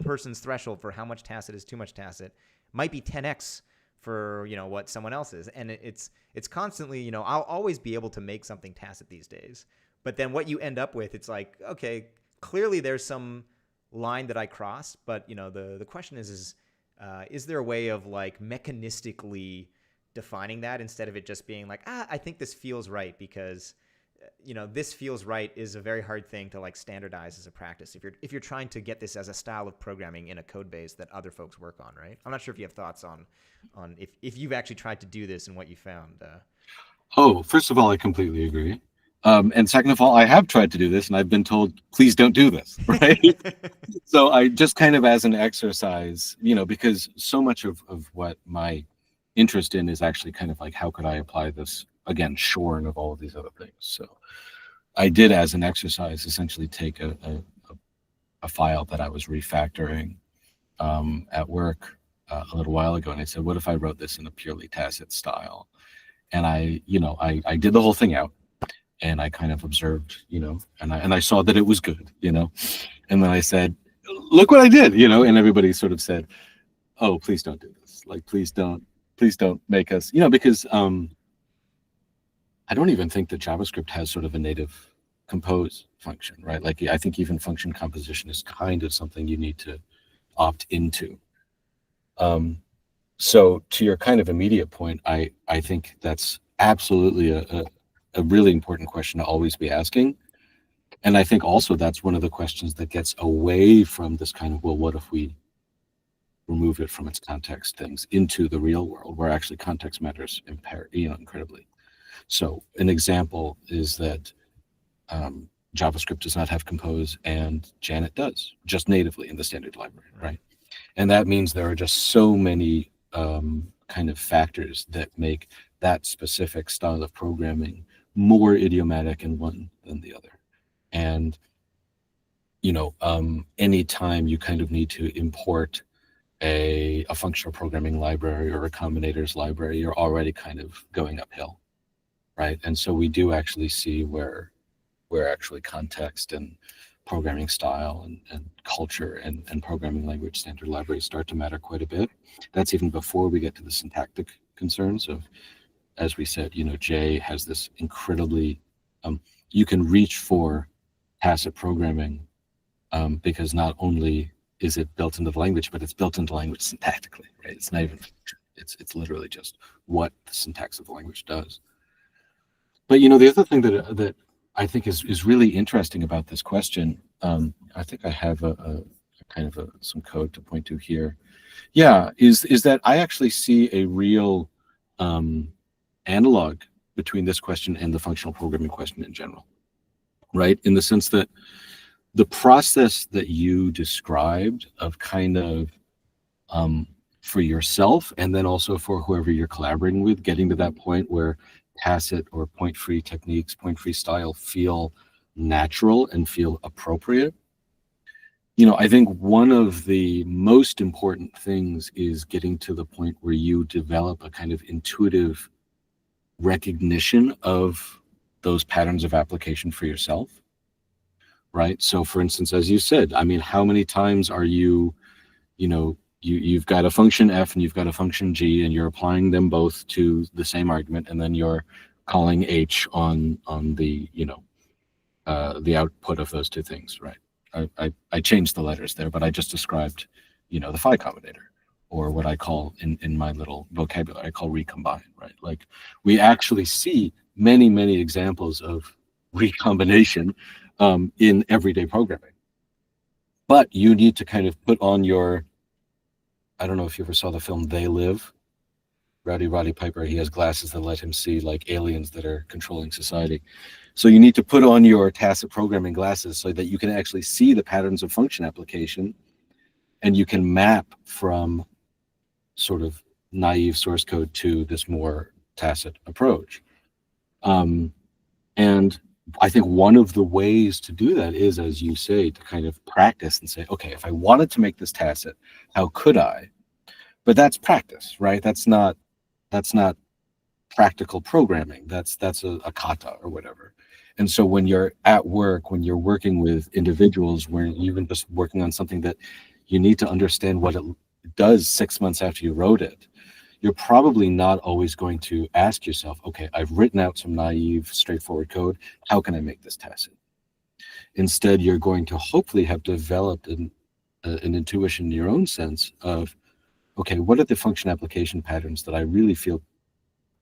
[SPEAKER 1] person's threshold for how much tacit is too much tacit might be 10x for what someone else is, and it's constantly I'll always be able to make something tacit these days, but then what you end up with, it's like, okay, clearly there's some line that I crossed, but the question is there a way of like mechanistically defining that instead of it just being like, I think this feels right, because this feels right is a very hard thing to like standardize as a practice if you're trying to get this as a style of programming in a code base that other folks work on, right? I'm not sure if you have thoughts on if you've actually tried to do this and what you found.
[SPEAKER 2] First of all, I completely agree. And second of all, I have tried to do this and I've been told, please don't do this, right? So I just kind of as an exercise, because so much of what my interest in is actually kind of like, how could I apply this, again, shorn of all of these other things. So I did, as an exercise, essentially take a file that I was refactoring at work a little while ago, and I said, what if I wrote this in a purely tacit style? And I did the whole thing out, and I kind of observed, and I saw that it was good, and then I said, look what I did, and everybody sort of said, oh, please don't do this. Like, please don't make us, because I don't even think that JavaScript has sort of a native compose function, right? Like, I think even function composition is kind of something you need to opt into. So to your kind of immediate point, I think that's absolutely a really important question to always be asking. And I think also that's one of the questions that gets away from this kind of, well, what if we remove it from its context things into the real world, where actually context matters incredibly. So an example is that JavaScript does not have compose, and Janet does, just natively in the standard library, right? And that means there are just so many kind of factors that make that specific style of programming more idiomatic in one than the other. And anytime you kind of need to import a functional programming library or a combinators library, you're already kind of going uphill, right? And so we do actually see where actually context and programming style and culture and programming language standard libraries start to matter quite a bit. That's even before we get to the syntactic concerns of, as we said, J has this incredibly, you can reach for tacit programming because not only is it built into the language, but it's built into language syntactically, right? It's not even, it's literally just what the syntax of the language does. But the other thing that I think is really interesting about this question, I think I have a kind of some code to point to here. Yeah, is that I actually see a real analog between this question and the functional programming question in general, right? In the sense that the process that you described of kind of for yourself and then also for whoever you're collaborating with, getting to that point where tacit or point-free techniques, point-free style feel natural and feel appropriate. I think one of the most important things is getting to the point where you develop a kind of intuitive recognition of those patterns of application for yourself, right? So for instance, as you said, I mean, how many times are you've got a function f and you've got a function g, and you're applying them both to the same argument, and then you're calling h on the output of those two things, right? I changed the letters there, but I just described, the phi combinator, or what I call in my little vocabulary, I call recombine, right? Like, we actually see many, many examples of recombination in everyday programming. But you need to kind of put on your, I don't know if you ever saw the film They Live. Roddy Piper, he has glasses that let him see like aliens that are controlling society. So you need to put on your tacit programming glasses so that you can actually see the patterns of function application, and you can map from sort of naive source code to this more tacit approach. And I think one of the ways to do that is, as you say, to kind of practice and say, okay, if I wanted to make this tacit, how could I? But that's practice, right? That's not practical programming. That's a kata or whatever. And so when you're at work, when you're working with individuals, where you're even just working on something that you need to understand what it does 6 months after you wrote it, you're probably not always going to ask yourself, okay, I've written out some naive, straightforward code. How can I make this tacit? Instead, you're going to hopefully have developed an intuition in your own sense of, okay, what are the function application patterns that I really feel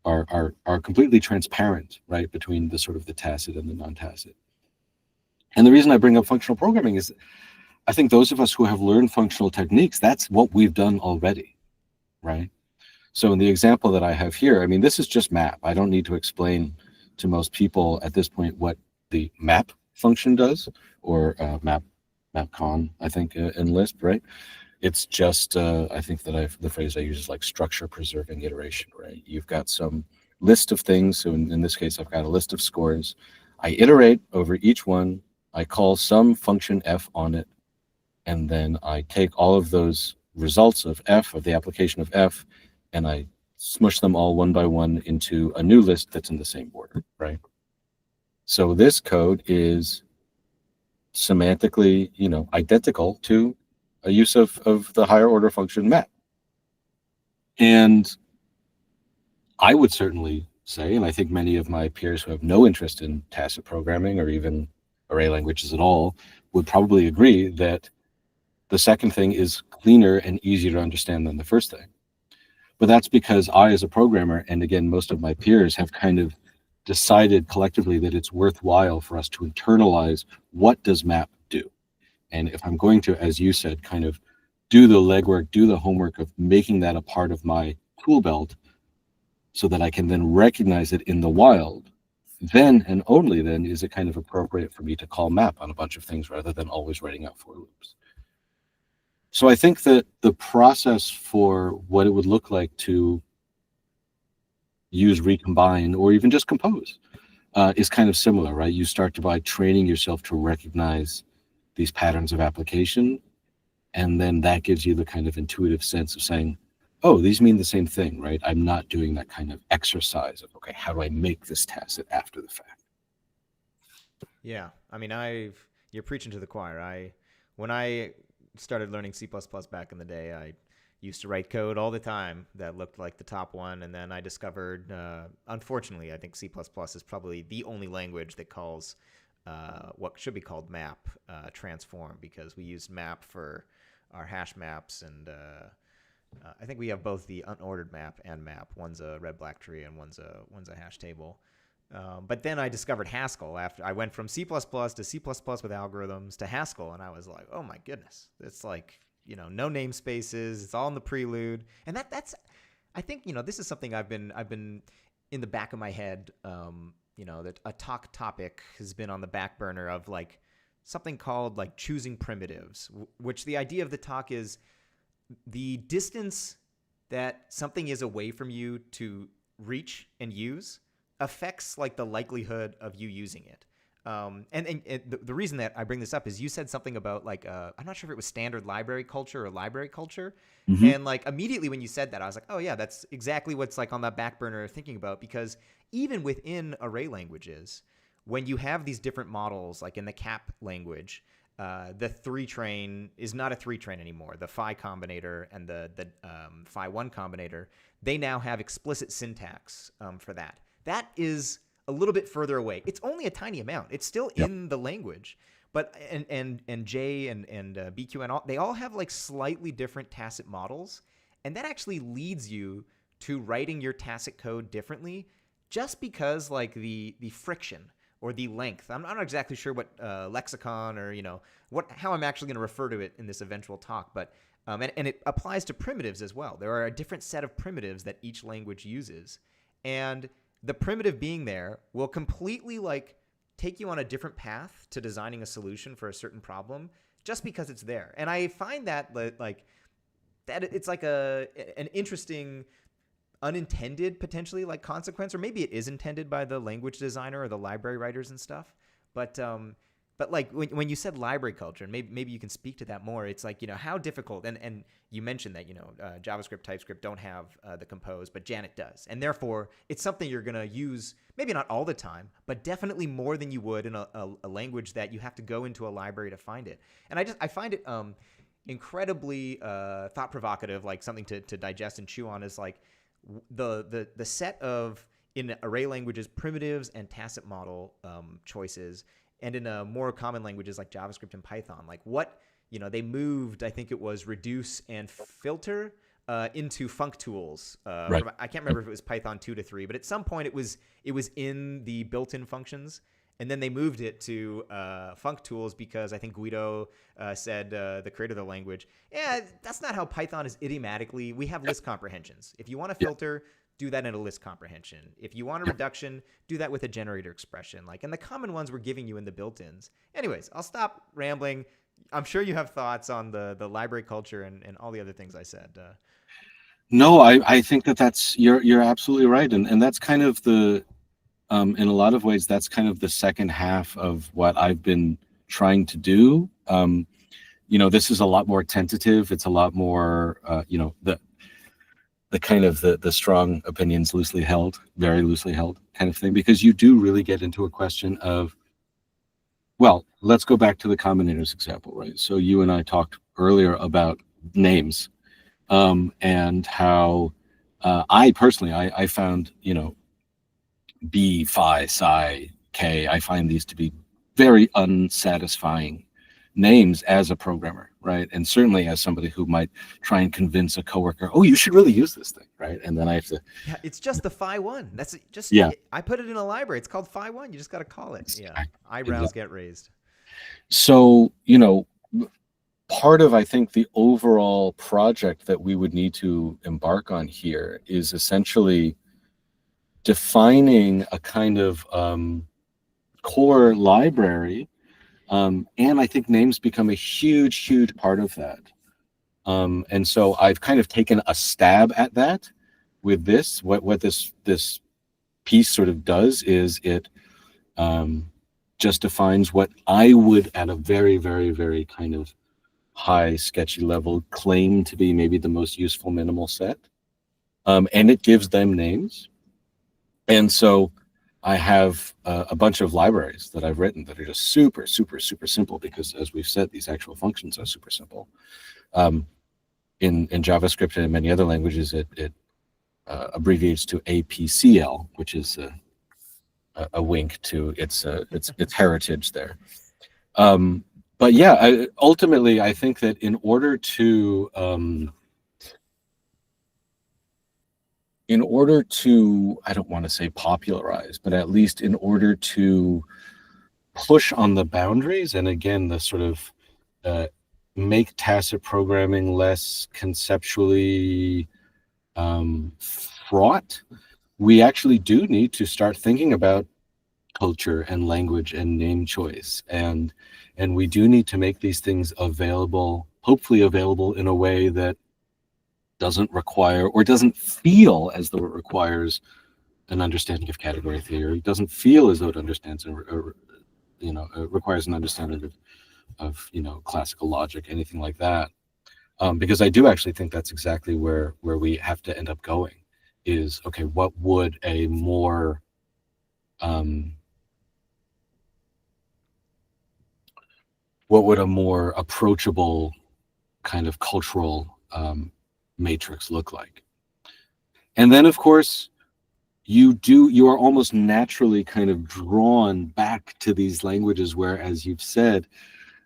[SPEAKER 2] are completely transparent, right, between the sort of the tacit and the non-tacit. And the reason I bring up functional programming is I think those of us who have learned functional techniques, that's what we've done already, right? So in the example that I have here, I mean, this is just map. I don't need to explain to most people at this point what the map function does, or mapcon, I think, in Lisp, right? It's just, I think that the phrase I use is like structure preserving iteration, right? You've got some list of things. So in this case, I've got a list of scores. I iterate over each one. I call some function f on it. And then I take all of those results of f, of the application of f, and I smush them all one by one into a new list that's in the same order, right? So this code is semantically, identical to a use of the higher order function map. And I would certainly say, and I think many of my peers who have no interest in tacit programming or even array languages at all would probably agree that the second thing is cleaner and easier to understand than the first thing. But that's because I, as a programmer, and again, most of my peers, have kind of decided collectively that it's worthwhile for us to internalize what does map do. And if I'm going to, as you said, kind of do the legwork, do the homework of making that a part of my tool belt so that I can then recognize it in the wild, then and only then is it kind of appropriate for me to call map on a bunch of things rather than always writing out for loops. So I think that the process for what it would look like to use recombine or even just compose is kind of similar, right? You start by training yourself to recognize these patterns of application, and then that gives you the kind of intuitive sense of saying, oh, these mean the same thing, right? I'm not doing that kind of exercise of, okay, how do I make this tacit after the fact?
[SPEAKER 1] Yeah, I mean, you're preaching to the choir. When I started learning C++ back in the day, I used to write code all the time that looked like the top one, and then I discovered, unfortunately, I think C++ is probably the only language that calls what should be called map transform, because we use map for our hash maps, and I think we have both the unordered map and map. One's a red-black tree, and one's a hash table. But then I discovered Haskell. After I went from C++ to C++ with algorithms to Haskell, and I was like, oh my goodness, it's like, no namespaces. It's all in the prelude, and that's I think this is something I've been in the back of my head. That a talk topic has been on the back burner of like something called like choosing primitives, which the idea of the talk is the distance that something is away from you to reach and use affects like the likelihood of you using it. And the reason that I bring this up is you said something about like I'm not sure if it was standard library culture or library culture,
[SPEAKER 2] Mm-hmm.
[SPEAKER 1] and like immediately when you said that, I was like, oh yeah, that's exactly what's like on that back burner thinking about, because even within array languages, when you have these different models, like in the CAP language, the three train is not a three train anymore. The phi combinator and the phi one combinator, they now have explicit syntax for that. That is a little bit further away. It's only a tiny amount. It's still
[SPEAKER 2] Yep.
[SPEAKER 1] in the language, but and J and BQ and all, they all have like slightly different tacit models, and that actually leads you to writing your tacit code differently, just because like the friction or the length. I'm not exactly sure what lexicon or how I'm actually going to refer to it in this eventual talk, but and it applies to primitives as well. There are a different set of primitives that each language uses, and the primitive being there will completely like take you on a different path to designing a solution for a certain problem just because it's there. And I find that like that it's like an interesting unintended potentially like consequence, or maybe it is intended by the language designer or the library writers and stuff. But like when you said library culture, and maybe you can speak to that more. It's like, how difficult, and you mentioned that JavaScript, TypeScript don't have the compose, but Janet does, and therefore it's something you're gonna use maybe not all the time, but definitely more than you would in a language that you have to go into a library to find it. And I find it incredibly thought provocative, like something to digest and chew on, is like the set of, in array languages, primitives and tacit model choices, and in more common languages like JavaScript and Python, like what they moved, I think it was reduce and filter into func tools.
[SPEAKER 2] Right.
[SPEAKER 1] I can't remember if it was Python 2 to 3, but at some point it was in the built-in functions, and then they moved it to func tools because I think Guido said, the creator of the language, yeah, that's not how Python is idiomatically. We have list comprehensions. If you want to filter, do that in a list comprehension. If you want a reduction, do that with a generator expression. And the common ones we're giving you in the built-ins. Anyways, I'll stop rambling. I'm sure you have thoughts on the library culture and all the other things I said.
[SPEAKER 2] No, I think that's you're absolutely right, and that's kind of the in a lot of ways that's kind of the second half of what I've been trying to do. This is a lot more tentative. It's a lot more the kind of the strong opinions loosely held, very loosely held kind of thing, because you do really get into a question of, well, let's go back to the Combinators example, right? So you and I talked earlier about names, and how I personally, I found, B, phi, psi, k, I find these to be very unsatisfying names as a programmer, right? And certainly as somebody who might try and convince a coworker, oh, you should really use this thing, right? And then I have to...
[SPEAKER 1] Yeah, it's just the phi one. That's just...
[SPEAKER 2] Yeah.
[SPEAKER 1] I put it in a library. It's called phi one. You just got to call it. Yeah. Eyebrows get raised.
[SPEAKER 2] So, part of, I think, the overall project that we would need to embark on here is essentially defining a kind of core library, and I think names become a huge part of that. And so I've kind of taken a stab at that with this. What this piece sort of does is it just defines what I would, at a very kind of high sketchy level, claim to be maybe the most useful minimal set, and it gives them names. And so I have a bunch of libraries that I've written that are just super simple, because, as we've said, these actual functions are super simple. In JavaScript and many other languages, it abbreviates to APCL, which is a wink to its heritage there. But yeah, ultimately, I think that in order to I don't want to say popularize, but at least in order to push on the boundaries, and again, the sort of make tacit programming less conceptually fraught, we actually do need to start thinking about culture and language and name choice, and we do need to make these things available, hopefully available in a way that doesn't require, or doesn't feel as though it requires, an understanding of category theory. It doesn't feel as though it understands requires an understanding of classical logic, anything like that. Because I do actually think that's exactly where we have to end up going. Is okay. What would a more approachable kind of cultural matrix look like? And then, of course, you are almost naturally kind of drawn back to these languages where, as you've said,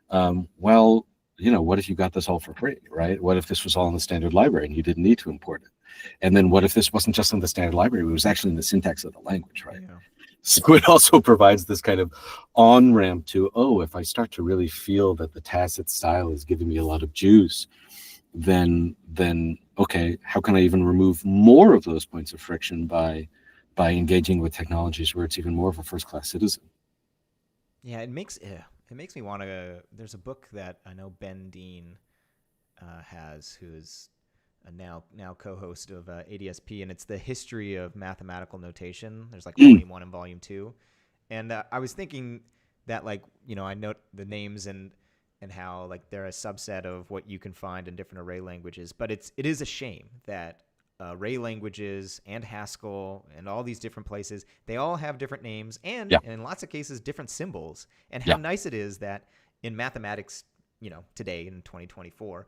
[SPEAKER 2] well, what if you got this all for free, right? What if this was all in the standard library and you didn't need to import it? And then what if this wasn't just in the standard library, it was actually in the syntax of the language, right?
[SPEAKER 1] Yeah.
[SPEAKER 2] So it also provides this kind of on-ramp to, if I start to really feel that the tacit style is giving me a lot of juice, then okay, how can I even remove more of those points of friction by engaging with technologies where it's even more of a first-class citizen?
[SPEAKER 1] Yeah, it makes me want to. There's a book that I know Ben Dean has, who's a now co-host of ADSP, and it's the history of mathematical notation. There's like volume 1 and volume 2, and I was thinking that, like, I note the names and how, like, they're a subset of what you can find in different array languages, but it is a shame that array languages and Haskell and all these different places, they all have different names and in lots of cases different symbols. And how nice it is that in mathematics, today in 2024,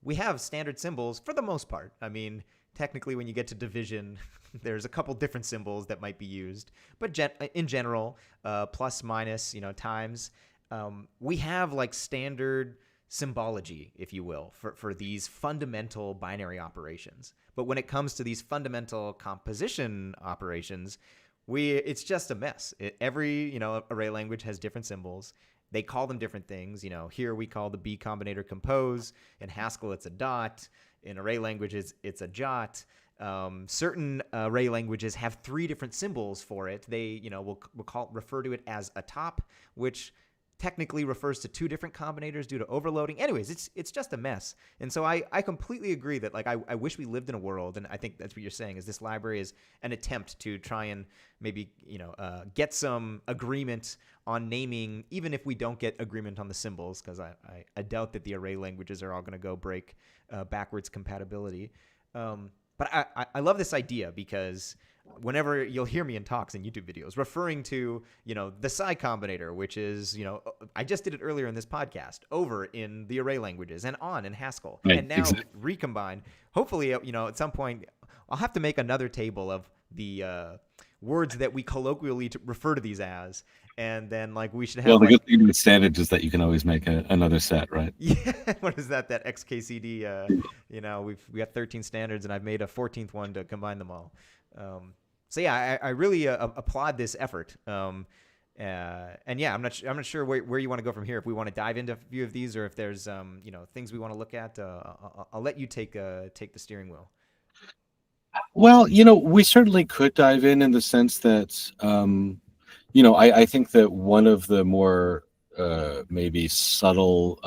[SPEAKER 1] we have standard symbols for the most part. I mean, technically when you get to division, there's a couple different symbols that might be used, but in general, plus, minus, times, we have like standard symbology, if you will, for these fundamental binary operations. But when it comes to these fundamental composition operations, it's just a mess. Every array language has different symbols. They call them different things. Here we call the B combinator compose. In Haskell, it's a dot. In array languages, it's a jot. Certain array languages have 3 different symbols for it. They, will refer to it as a top, which technically refers to 2 different combinators due to overloading. Anyways, it's just a mess. And so I completely agree that, like, I wish we lived in a world, and I think that's what you're saying, is this library is an attempt to try and maybe, get some agreement on naming, even if we don't get agreement on the symbols, because I doubt that the array languages are all going to go break backwards compatibility. But I love this idea because whenever you'll hear me in talks and YouTube videos referring to, the psi combinator, which is, I just did it earlier in this podcast, over in the array languages and on in Haskell, and now recombine. Hopefully, at some point, I'll have to make another table of the words that we colloquially refer to these as. And then, like, we should have.
[SPEAKER 2] Well, the good thing with standard is that you can always make another set, right?
[SPEAKER 1] Yeah. What is that? That XKCD. We got 13 standards, and I've made a 14th one to combine them all. So yeah, I really applaud this effort. And yeah, I'm not sure where you want to go from here. If we want to dive into a few of these, or if there's things we want to look at, I'll let you take the steering wheel.
[SPEAKER 2] Well, we certainly could dive in the sense that. I think that one of the more maybe subtle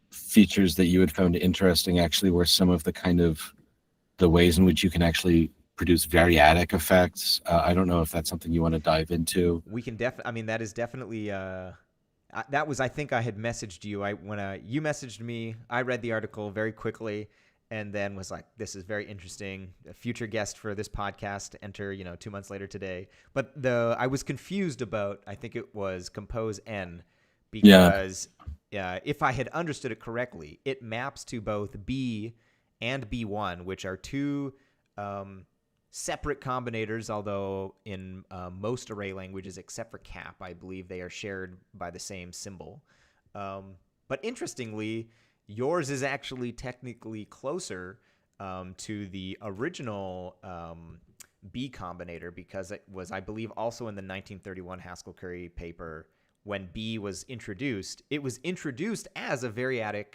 [SPEAKER 2] features that you had found interesting actually were some of the kind of the ways in which you can actually produce variadic effects. I don't know if that's something you want to dive into.
[SPEAKER 1] We can definitely. That is definitely. That was, I think, I had messaged you. When you messaged me, I read the article very quickly. And then was like, this is very interesting. A future guest for this podcast to enter, 2 months later today. But I was confused about, I think it was compose N, because if I had understood it correctly, it maps to both B and B1, which are 2 separate combinators, although in most array languages, except for cap, I believe they are shared by the same symbol. But interestingly, yours is actually technically closer to the original B combinator, because it was, I believe, also in the 1931 Haskell-Curry paper when B was introduced. It was introduced as a variadic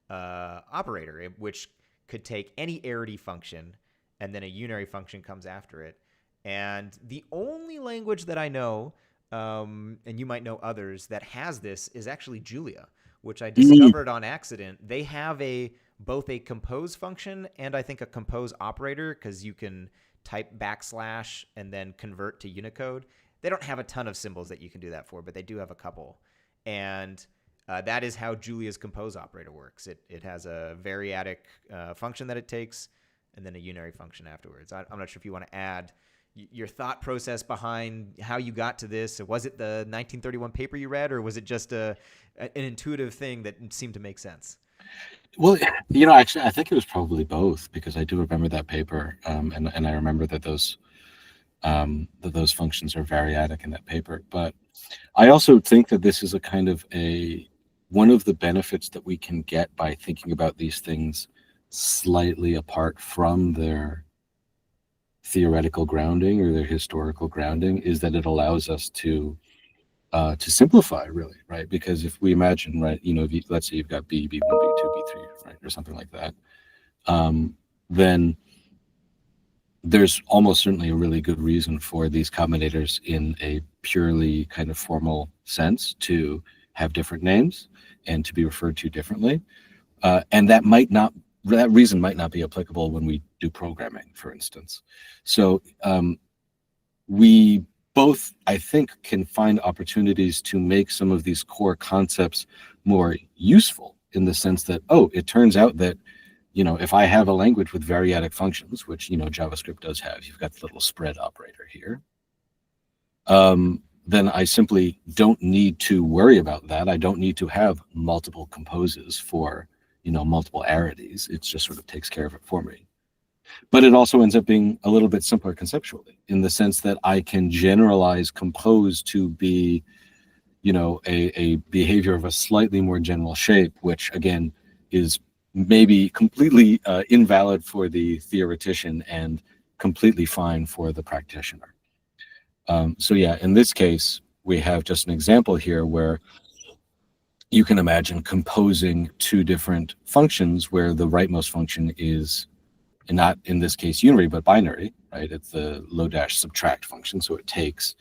[SPEAKER 1] operator, which could take any arity function, and then a unary function comes after it. And the only language that I know, and you might know others, that has this is actually Julia, which I discovered on accident. They have both a compose function and I think a compose operator, because you can type / and then convert to Unicode. They don't have a ton of symbols that you can do that for, but they do have a couple. And that is how Julia's compose operator works. It has a variadic function that it takes, and then a unary function afterwards. I'm not sure if you want to add your thought process behind how you got to this. Was it the 1931 paper you read, or was it just an intuitive thing that seemed to make sense?
[SPEAKER 2] Well, actually, I think it was probably both, because I do remember that paper, and I remember that those functions are variadic in that paper. But I also think that this is a kind of one of the benefits that we can get by thinking about these things slightly apart from their theoretical grounding or their historical grounding, is that it allows us to simplify, really, right? Because if we imagine, right, let's say you've got B, B1, B2, B3, right, or something like that, then there's almost certainly a really good reason for these combinators in a purely kind of formal sense to have different names and to be referred to differently. And that reason might not be applicable when we do programming, for instance. So we both, I think, can find opportunities to make some of these core concepts more useful, in the sense that, it turns out that, if I have a language with variadic functions, which, JavaScript does have, you've got the little spread operator here, then I simply don't need to worry about that. I don't need to have multiple composes for, multiple arities. It just sort of takes care of it for me. But it also ends up being a little bit simpler conceptually, in the sense that I can generalize compose to be, a behavior of a slightly more general shape, which again is maybe completely invalid for the theoretician and completely fine for the practitioner. So yeah, in this case, we have just an example here where you can imagine composing two different functions where the rightmost function is, and not in this case unary, but binary, right? It's the low-subtract function, so it takes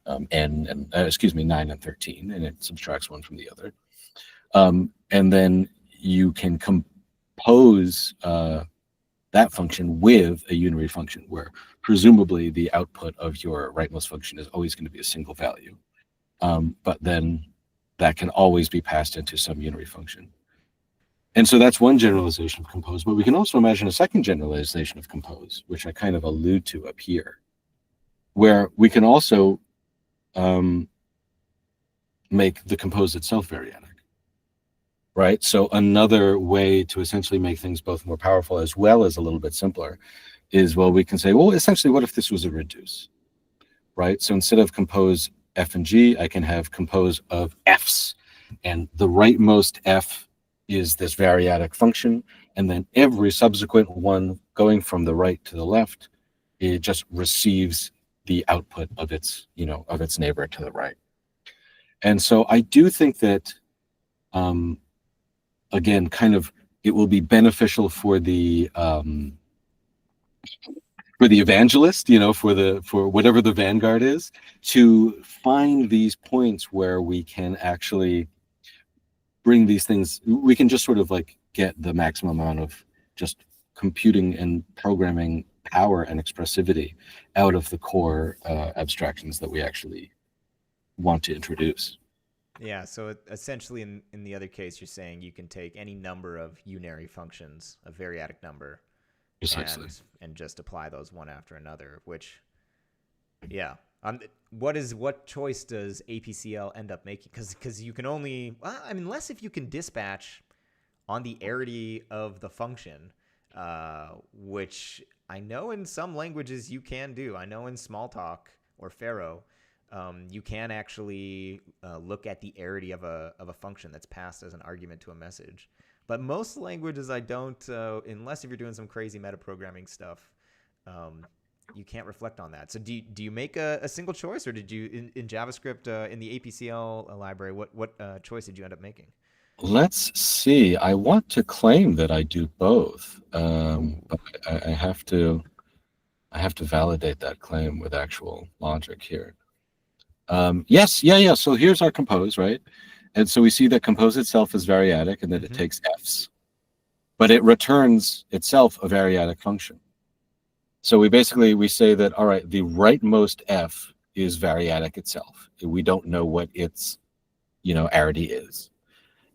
[SPEAKER 2] 9 and 13, and it subtracts one from the other. And then you can compose that function with a unary function, where presumably the output of your rightmost function is always going to be a single value. But then that can always be passed into some unary function. And so that's one generalization of compose, but we can also imagine a second generalization of compose, which I kind of allude to up here, where we can also make the compose itself variadic, right? So another way to essentially make things both more powerful as well as a little bit simpler is, well, we can say, well, essentially, what if this was a reduce, right? So instead of compose F and G, I can have compose of Fs, and the rightmost F is this variadic function, and then every subsequent one going from the right to the left, it just receives the output of its neighbor to the right. And so I do think that, again, kind of, it will be beneficial for the evangelist, for whatever the vanguard is, to find these points where we can actually bring these things, we can just sort of like get the maximum amount of just computing and programming power and expressivity out of the core abstractions that we actually want to introduce.
[SPEAKER 1] Yeah, so essentially in the other case, you're saying you can take any number of unary functions, a variadic number,
[SPEAKER 2] precisely,
[SPEAKER 1] and just apply those one after another, which, yeah. What choice does APCL end up making? Because you can only, unless if you can dispatch on the arity of the function, which I know in some languages you can do. I know in Smalltalk or Pharo, you can actually look at the arity of a function that's passed as an argument to a message. But most languages I don't, unless if you're doing some crazy metaprogramming stuff, you can't reflect on that. So do you make a single choice, or did you in JavaScript in the APCL library? What choice did you end up making?
[SPEAKER 2] Let's see. I want to claim that I do both, but I have to validate that claim with actual logic here. Yes, yeah. So here's our compose, right? And so we see that compose itself is variadic, and that it takes Fs, but it returns itself a variadic function. So we say that, all right, the rightmost F is variadic itself. We don't know what its, arity is.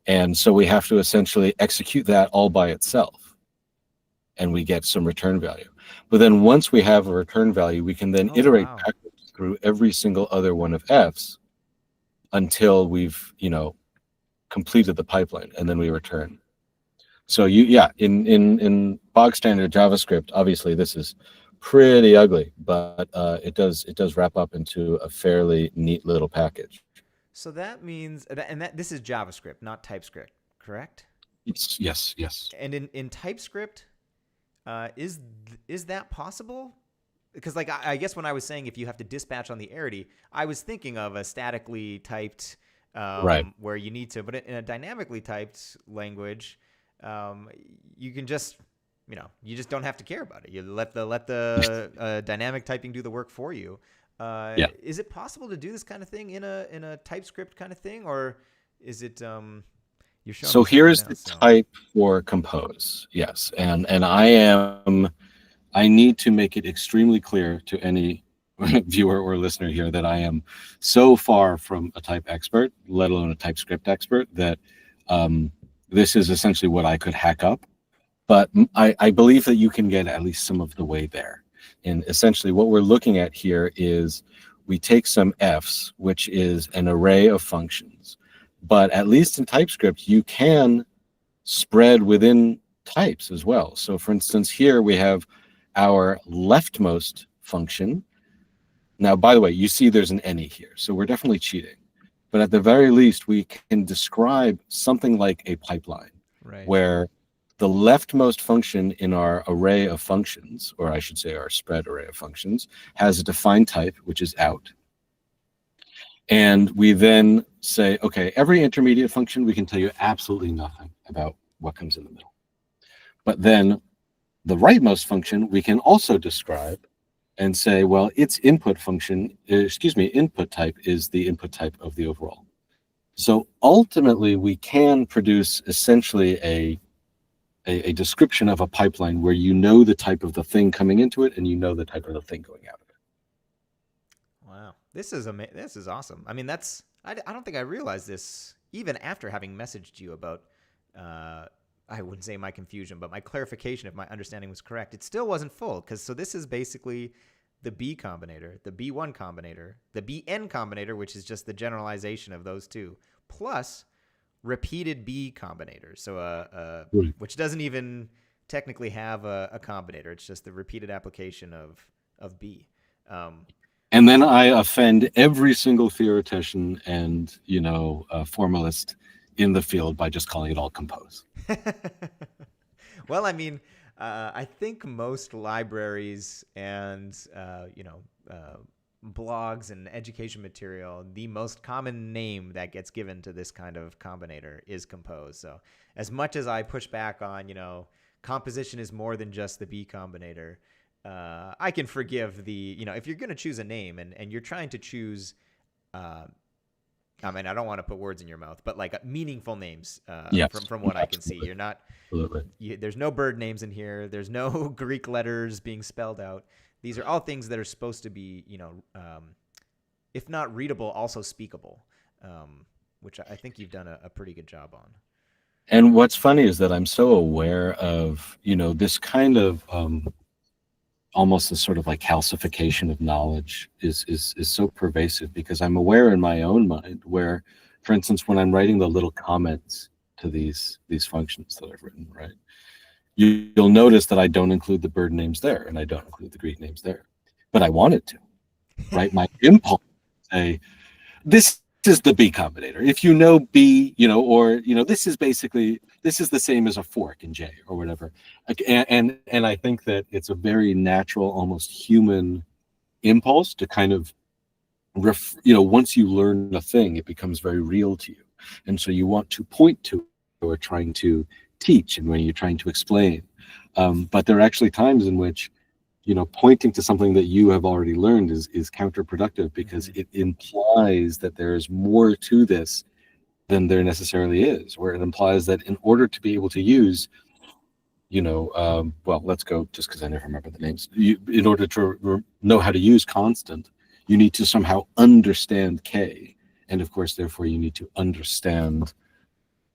[SPEAKER 2] And so we have to essentially execute that all by itself, and we get some return value. But then once we have a return value, we can then iterate backwards through every single other one of F's until we've, completed the pipeline, and then we return. So in bog standard JavaScript, obviously this is pretty ugly, but it does wrap up into a fairly neat little package.
[SPEAKER 1] So that means, and that this is JavaScript, not TypeScript, correct?
[SPEAKER 2] Yes.
[SPEAKER 1] And in TypeScript, is that possible? Because like I guess when I was saying if you have to dispatch on the arity, I was thinking of a statically typed
[SPEAKER 2] right,
[SPEAKER 1] where you need to, but in a dynamically typed language, you can just, you just don't have to care about it. You let the dynamic typing do the work for you. Is it possible to do this kind of thing in a TypeScript kind of thing, or is it you're showing?
[SPEAKER 2] So here's the type for compose. Yes, and I need to make it extremely clear to any viewer or listener here that I am so far from a type expert, let alone a TypeScript expert, that this is essentially what I could hack up. But I believe that you can get at least some of the way there. And essentially what we're looking at here is we take some Fs, which is an array of functions. But at least in TypeScript, you can spread within types as well. So for instance, here we have our leftmost function. Now, by the way, you see there's an any here, so we're definitely cheating. But at the very least, we can describe something like a pipeline,
[SPEAKER 1] right,
[SPEAKER 2] where the leftmost function in our array of functions, or I should say our spread array of functions, has a defined type, which is out. And we then say, okay, every intermediate function, we can tell you absolutely nothing about what comes in the middle. But then the rightmost function, we can also describe and say, well, its input type is the input type of the overall. So ultimately, we can produce essentially a description of a pipeline where you know the type of the thing coming into it and you know the type of the thing going out of it.
[SPEAKER 1] Wow, this is awesome. I mean, I don't think I realized this even after having messaged you about I wouldn't say my confusion, but my clarification if my understanding was correct. It still wasn't full, so this is basically the B combinator, the B1 combinator, the BN combinator, which is just the generalization of those two, plus repeated B combinators. So which doesn't even technically have a combinator. It's just the repeated application of B.
[SPEAKER 2] And then I offend every single theoretician and formalist in the field by just calling it all compose.
[SPEAKER 1] Well, I mean, I think most libraries and blogs and education material, the most common name that gets given to this kind of combinator is compose. So as much as I push back on, composition is more than just the B combinator, I can forgive if you're going to choose a name and you're trying to choose, I mean, I don't want to put words in your mouth, but like meaningful names
[SPEAKER 2] yes,
[SPEAKER 1] from what I can see. You're not,
[SPEAKER 2] absolutely.
[SPEAKER 1] There's no bird names in here. There's no Greek letters being spelled out. These are all things that are supposed to be, if not readable, also speakable, which I think you've done a pretty good job on.
[SPEAKER 2] And what's funny is that I'm so aware of, this kind of almost a sort of like calcification of knowledge is so pervasive, because I'm aware in my own mind where, for instance, when I'm writing the little comments to these functions that I've written, right, you'll notice that I don't include the bird names there and I don't include the Greek names there, but I wanted to, right? My impulse say, this is the B combinator. If you know B, this is the same as a fork in J or whatever. And I think that it's a very natural, almost human impulse to kind of, once you learn a thing, it becomes very real to you. And so you want to point to or trying to teach and when you're trying to explain. But there are actually times in which, pointing to something that you have already learned is counterproductive, because it implies that there is more to this than there necessarily is, where it implies that in order to be able to use, well, let's go, just because I never remember the names, in order to know how to use constant, you need to somehow understand K. And of course, therefore, you need to understand,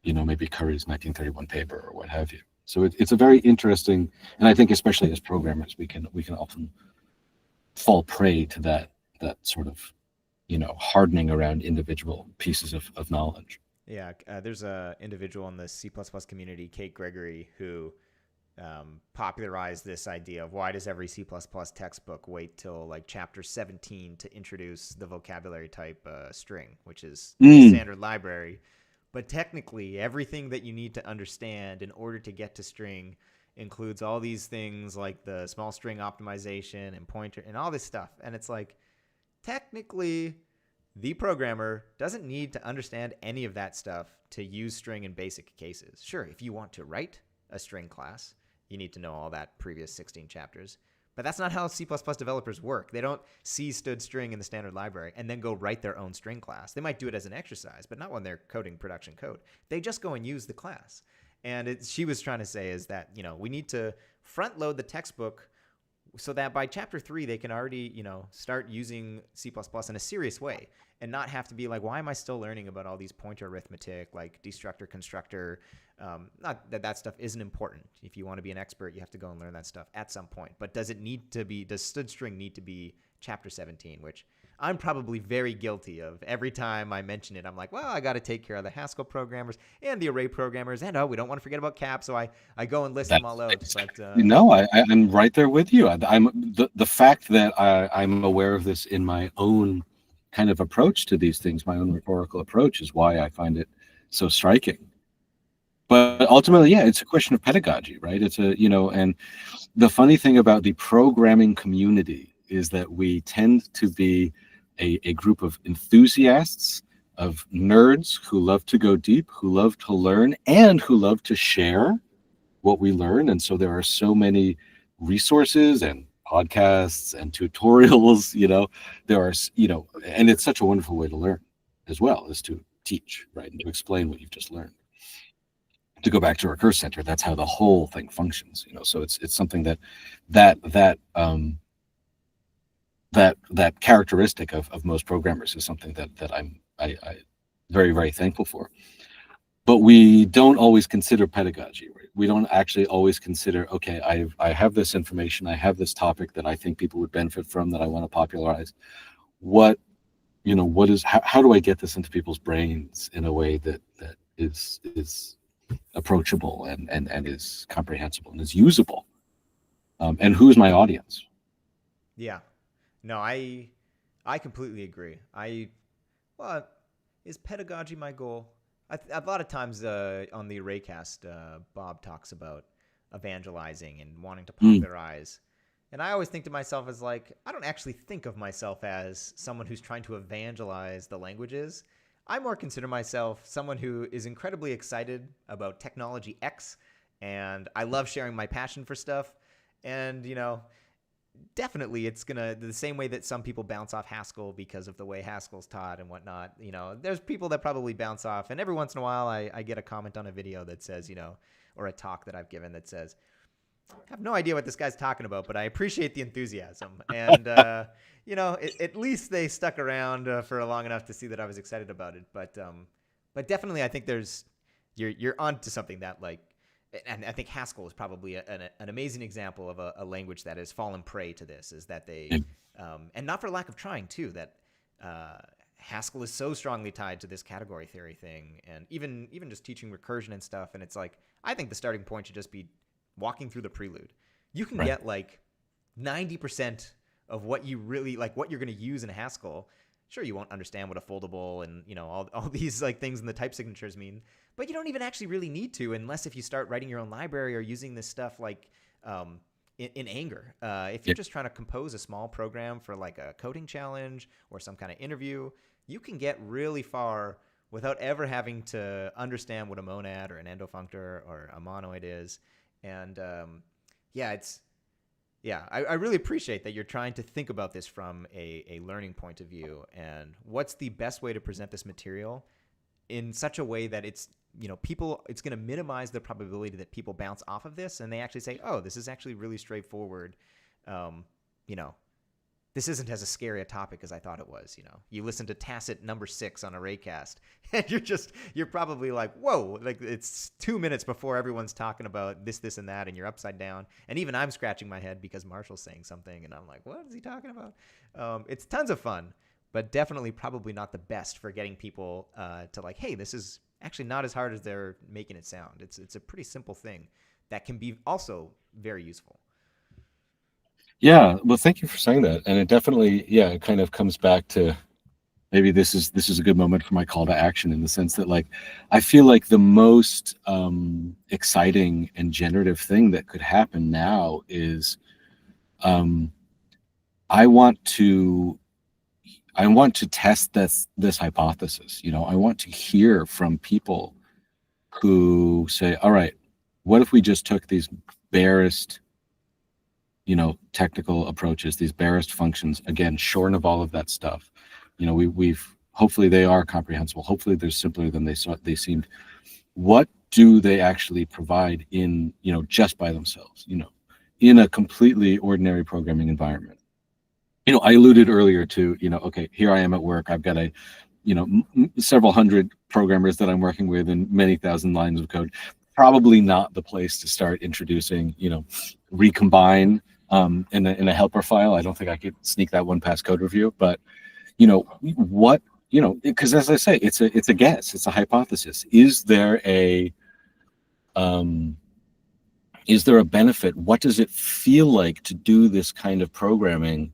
[SPEAKER 2] maybe Curry's 1931 paper or what have you. So it's a very interesting, and I think especially as programmers, we can often fall prey to that sort of, hardening around individual pieces of knowledge.
[SPEAKER 1] Yeah, there's a individual in the C++ community, Kate Gregory, who popularized this idea of why does every C++ textbook wait till like chapter 17 to introduce the vocabulary type string, which is the standard library. But technically, everything that you need to understand in order to get to string includes all these things like the small string optimization and pointer and all this stuff. And it's like, technically, the programmer doesn't need to understand any of that stuff to use string in basic cases. Sure, if you want to write a string class, you need to know all that previous 16 chapters. But that's not how C++ developers work. They don't see stood string in the standard library and then go write their own string class. They might do it as an exercise, but not when they're coding production code. They just go and use the class. And she was trying to say is that, we need to front load the textbook so that by chapter 3, they can already, start using C++ in a serious way and not have to be like, why am I still learning about all these pointer arithmetic, like destructor, constructor? Not that that stuff isn't important. If you want to be an expert, you have to go and learn that stuff at some point. But does stood string need to be chapter 17, which I'm probably very guilty of. Every time I mention it, I'm like, well, I got to take care of the Haskell programmers and the array programmers. And, we don't want to forget about cap. So I go and list them all out. But
[SPEAKER 2] no, I'm right there with you. I'm the fact that I'm aware of this in my own kind of approach to these things, my own rhetorical approach, is why I find it so striking. But ultimately, yeah, it's a question of pedagogy, right? It's and the funny thing about the programming community is that we tend to be a group of enthusiasts, of nerds who love to go deep, who love to learn, and who love to share what we learn. And so there are so many resources and podcasts and tutorials, there are, and it's such a wonderful way to learn as well, as to teach, right? And to explain what you've just learned. To go back to Recurse Center, that's how the whole thing functions, so it's something that characteristic of most programmers is something that I'm very, very thankful for. But we don't always consider pedagogy, right? We don't actually always consider, okay, I have this information, I have this topic that I think people would benefit from, that I want to popularize. How do I get this into people's brains in a way that is approachable and is comprehensible and is usable? And who's my audience?
[SPEAKER 1] Yeah. No, I completely agree. Is pedagogy my goal? A lot of times on the Arraycast, Bob talks about evangelizing and wanting to popularize. And I always think to myself as like, I don't actually think of myself as someone who's trying to evangelize the languages. I more consider myself someone who is incredibly excited about technology X, and I love sharing my passion for stuff. And, definitely it's gonna the same way that some people bounce off Haskell because of the way Haskell's taught and whatnot. There's people that probably bounce off, and every once in a while I get a comment on a video that says, or a talk that I've given that says, I have no idea what this guy's talking about, but I appreciate the enthusiasm. And at least they stuck around for long enough to see that I was excited about it. But definitely I think you're onto something that, like, and I think Haskell is probably an amazing example of a language that has fallen prey to this, is that they, and not for lack of trying too, that Haskell is so strongly tied to this category theory thing, and even just teaching recursion and stuff. And it's like, I think the starting point should just be walking through the prelude. You can get like 90% of what you really like, what you're going to use in Haskell. Sure, you won't understand what a foldable and all these like things and the type signatures mean, but you don't even actually really need to, unless if you start writing your own library or using this stuff like in anger. If you're just trying to compose a small program for like a coding challenge or some kind of interview, you can get really far without ever having to understand what a monad or an endofunctor or a monoid is. And I really appreciate that you're trying to think about this from a learning point of view, and what's the best way to present this material in such a way that it's going to minimize the probability that people bounce off of this and they actually say, oh, this is actually really straightforward, this isn't as a scary a topic as I thought it was. You listen to Tacit number 6 on a Raycast, and you're probably like, whoa, like it's 2 minutes before everyone's talking about this, and that, and you're upside down. And even I'm scratching my head because Marshall's saying something, and I'm like, what is he talking about? It's tons of fun, but definitely probably not the best for getting people to like, hey, this is actually not as hard as they're making it sound. It's a pretty simple thing that can be also very useful.
[SPEAKER 2] Yeah, well, thank you for saying that. And it definitely, yeah, it kind of comes back to maybe this is a good moment for my call to action, in the sense that, like, I feel like the most exciting and generative thing that could happen now is I want to test this hypothesis. I want to hear from people who say, all right, what if we just took these barest technical approaches, these barest functions, again, shorn of all of that stuff. We've hopefully they are comprehensible. Hopefully they're simpler than they seemed. What do they actually provide in, just by themselves, in a completely ordinary programming environment? I alluded earlier to, okay, here I am at work. I've got several hundred programmers that I'm working with and many thousand lines of code. Probably not the place to start introducing, recombine in a helper file. I don't think I could sneak that one past code review, but what, because as I say, it's a guess, it's a hypothesis. Is there a benefit? What does it feel like to do this kind of programming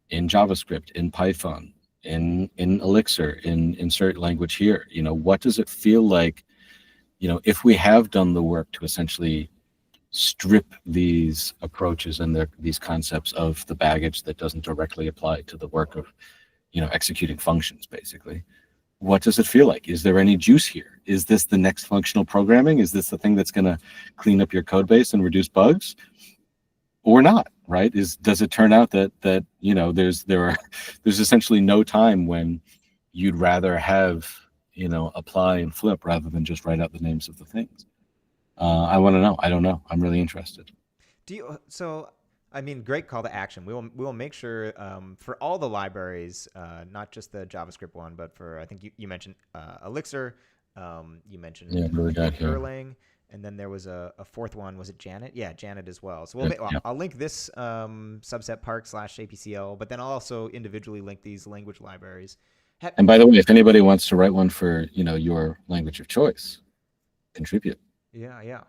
[SPEAKER 2] in JavaScript, in Python, in Elixir, in insert language here? What does it feel like, if we have done the work to essentially strip these approaches and these concepts of the baggage that doesn't directly apply to the work of, executing functions, basically? What does it feel like? Is there any juice here? Is this the next functional programming? Is this the thing that's going to clean up your code base and reduce bugs, or not? Right? Does it turn out that there's essentially no time when you'd rather have apply and flip rather than just write out the names of the things? I want to know. I don't know. I'm really interested.
[SPEAKER 1] Great call to action. We will make sure for all the libraries, not just the JavaScript one, but for, I think you mentioned Elixir, you mentioned Erlang, and then there was a fourth one. Was it Janet? Yeah, Janet as well. So I'll link this subset park/APCL, but then I'll also individually link these language libraries.
[SPEAKER 2] And by the way, if anybody wants to write one for your language of choice, contribute.
[SPEAKER 1] Yeah.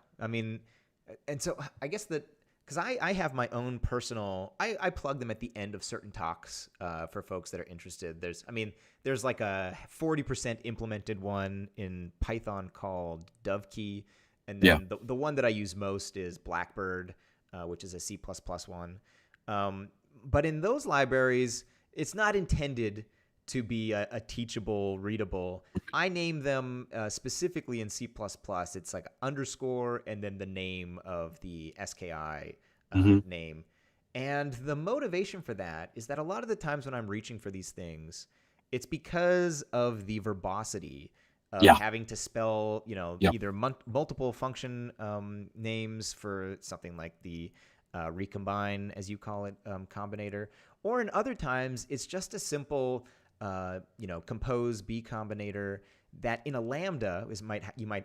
[SPEAKER 1] And so I guess that, because I have my own personal, I plug them at the end of certain talks for folks that are interested. There's like a 40% implemented one in Python called Dovekey. And then the one that I use most is Blackbird, which is a C++ one. But in those libraries, it's not intended to be a teachable, readable. I name them specifically in C++. It's like underscore and then the name of the SKI name. And the motivation for that is that a lot of the times when I'm reaching for these things, it's because of the verbosity of having to spell, either multiple function names for something like the recombine, as you call it, combinator, or in other times it's just a simple compose B combinator that in a lambda you might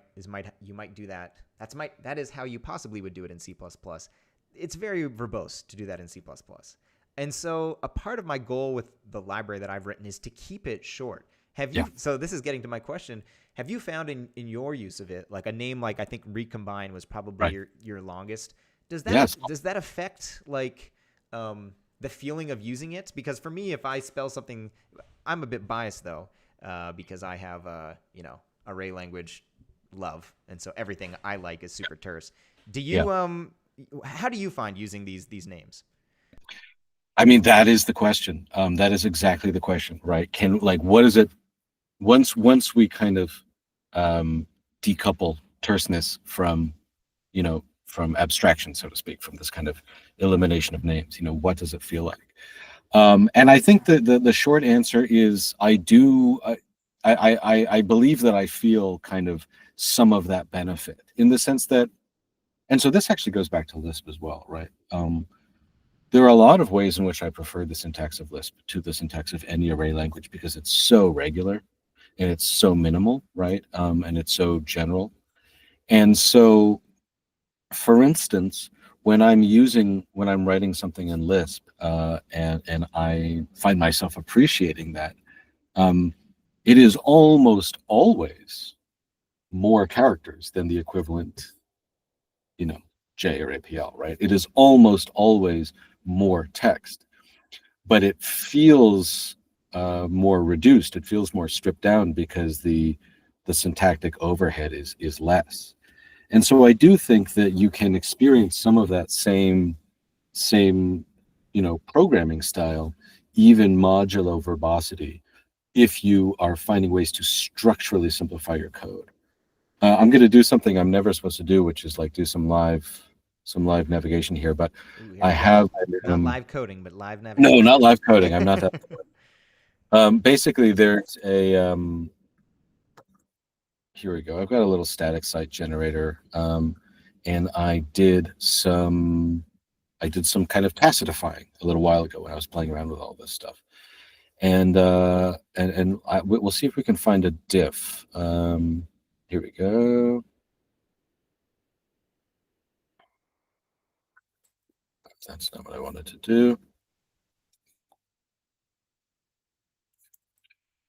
[SPEAKER 1] do that. That is how you possibly would do it in C++. It's very verbose to do that in C++. And so a part of my goal with the library that I've written is to keep it short. So this is getting to my question. Have you found in your use of it, like a name like, I think recombine was probably your longest. Does that affect like the feeling of using it? Because for me, if I spell something, I'm a bit biased though, because I have array language love, and so everything I like is super terse. Do you how do you find using these names?
[SPEAKER 2] That is the question. That is exactly the question, right? What is it once we kind of decouple terseness from abstraction, so to speak, from this kind of elimination of names? What does it feel like? And I think that the short answer is I believe that I feel kind of some of that benefit, in the sense that, and so this actually goes back to Lisp as well, right? There are a lot of ways in which I prefer the syntax of Lisp to the syntax of any array language because it's so regular and it's so minimal, right? And it's so general. And so, for instance, when I'm writing something in Lisp, and I find myself appreciating that, it is almost always more characters than the equivalent, J or APL, right? It is almost always more text, but it feels more reduced. It feels more stripped down because the syntactic overhead is less. And so I do think that you can experience some of that same programming style, even modulo verbosity, if you are finding ways to structurally simplify your code. I'm going to do something I'm never supposed to do, which is like do some live navigation here. But I have
[SPEAKER 1] not live coding, but live
[SPEAKER 2] no,
[SPEAKER 1] navigation.
[SPEAKER 2] not live coding. I'm not that. Basically, there's a here we go. I've got a little static site generator, and I did some kind of tacitifying a little while ago when I was playing around with all this stuff. And we'll see if we can find a diff. Here we go. That's not what I wanted to do.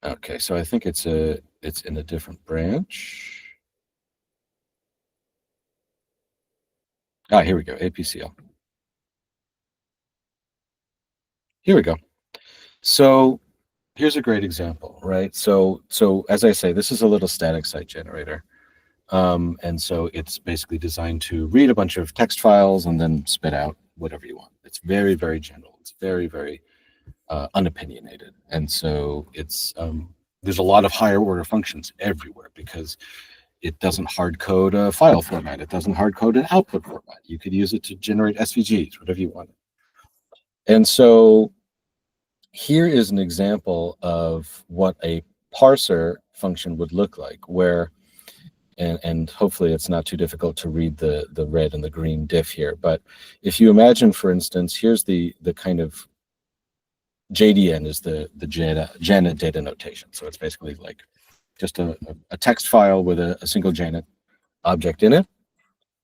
[SPEAKER 2] Okay, so I think it's in a different branch. Here we go, APCL. Here we go. So here's a great example, right? So as I say, this is a little static site generator. And so it's basically designed to read a bunch of text files and then spit out whatever you want. It's very, very general. It's very, very unopinionated. And so it's there's a lot of higher order functions everywhere because it doesn't hard code a file format. It doesn't hard code an output format. You could use it to generate SVGs, whatever you want. And so here is an example of what a parser function would look like, where and hopefully it's not too difficult to read the red and the green diff here. But if you imagine, for instance, here's the kind of JDN is the Janet data notation. So it's basically like just a text file with a single Janet object in it.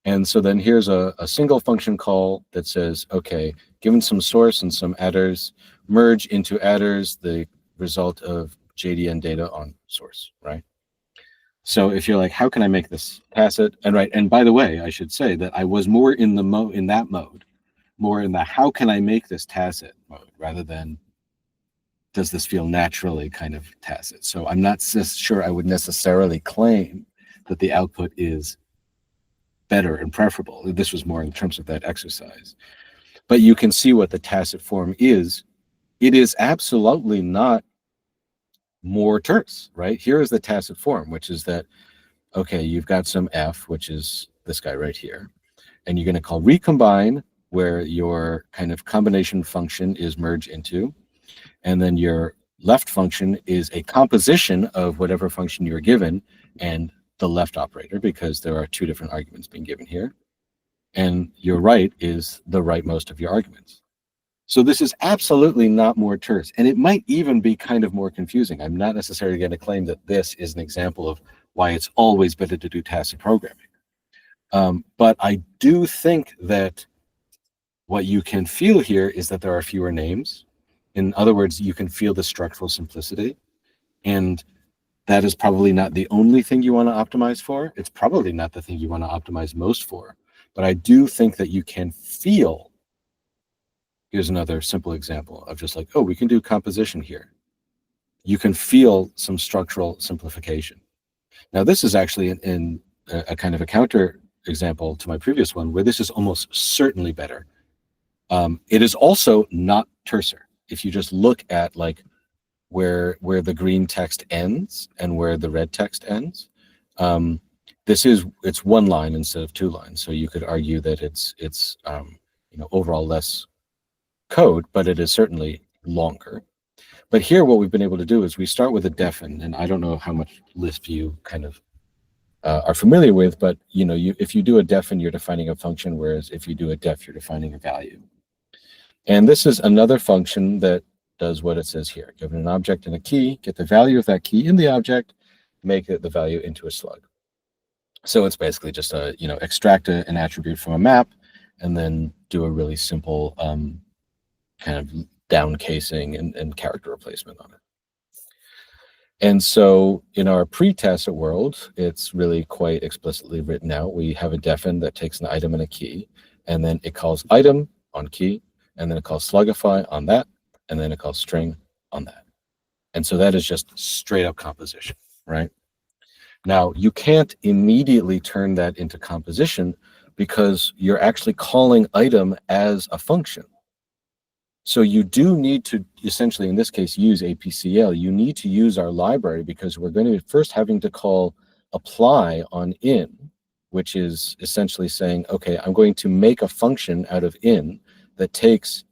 [SPEAKER 2] And so then here's a single function call that says, okay, given some source and some adders, merge into adders the result of JDN data on source, right? So if you're like, how can I make this tacit? And by the way, I should say that I was more in the that mode, more in the how can I make this tacit mode, rather than does this feel naturally kind of tacit. So I'm not sure I would necessarily claim that the output is better and preferable. This was more in terms of that exercise. But you can see what the tacit form is. It is absolutely not more terse, right? Here is the tacit form, which is that, okay, you've got some F, which is this guy right here, and you're going to call recombine, where your kind of combination function is merge into, and then your left function is a composition of whatever function you're given and the left operator, because there are two different arguments being given here. And your right is the rightmost of your arguments. So this is absolutely not more terse, and it might even be kind of more confusing. I'm not necessarily going to claim that this is an example of why it's always better to do tacit programming. But I do think that what you can feel here is that there are fewer names. In other words, you can feel the structural simplicity, and that is probably not the only thing you want to optimize for. It's probably not the thing you want to optimize most for, but I do think that you can feel. Here's another simple example of just like, oh, we can do composition here. You can feel some structural simplification. Now, this is actually in a kind of a counter example to my previous one, where this is almost certainly better. It is also not terser. If you just look at like where the green text ends and where the red text ends, it's one line instead of two lines. So you could argue that it's overall less code, but it is certainly longer. But here, what we've been able to do is we start with a defen, and I don't know how much Lisp you kind of are familiar with, but if you do a defen, you're defining a function, whereas if you do a def, you're defining a value. And this is another function that does what it says here. Given an object and a key, get the value of that key in the object, make the value into a slug. So it's basically just extract an attribute from a map and then do a really simple kind of down casing and character replacement on it. And so in our pre-tacit world, it's really quite explicitly written out. We have a defin that takes an item and a key, and then it calls item on key, and then it calls slugify on that, and then it calls string on that. And so that is just straight up composition, right? Now, you can't immediately turn that into composition because you're actually calling item as a function. So you do need to essentially, in this case, use APCL. You need to use our library because we're going to be first having to call apply on in, which is essentially saying, okay, I'm going to make a function out of in that takes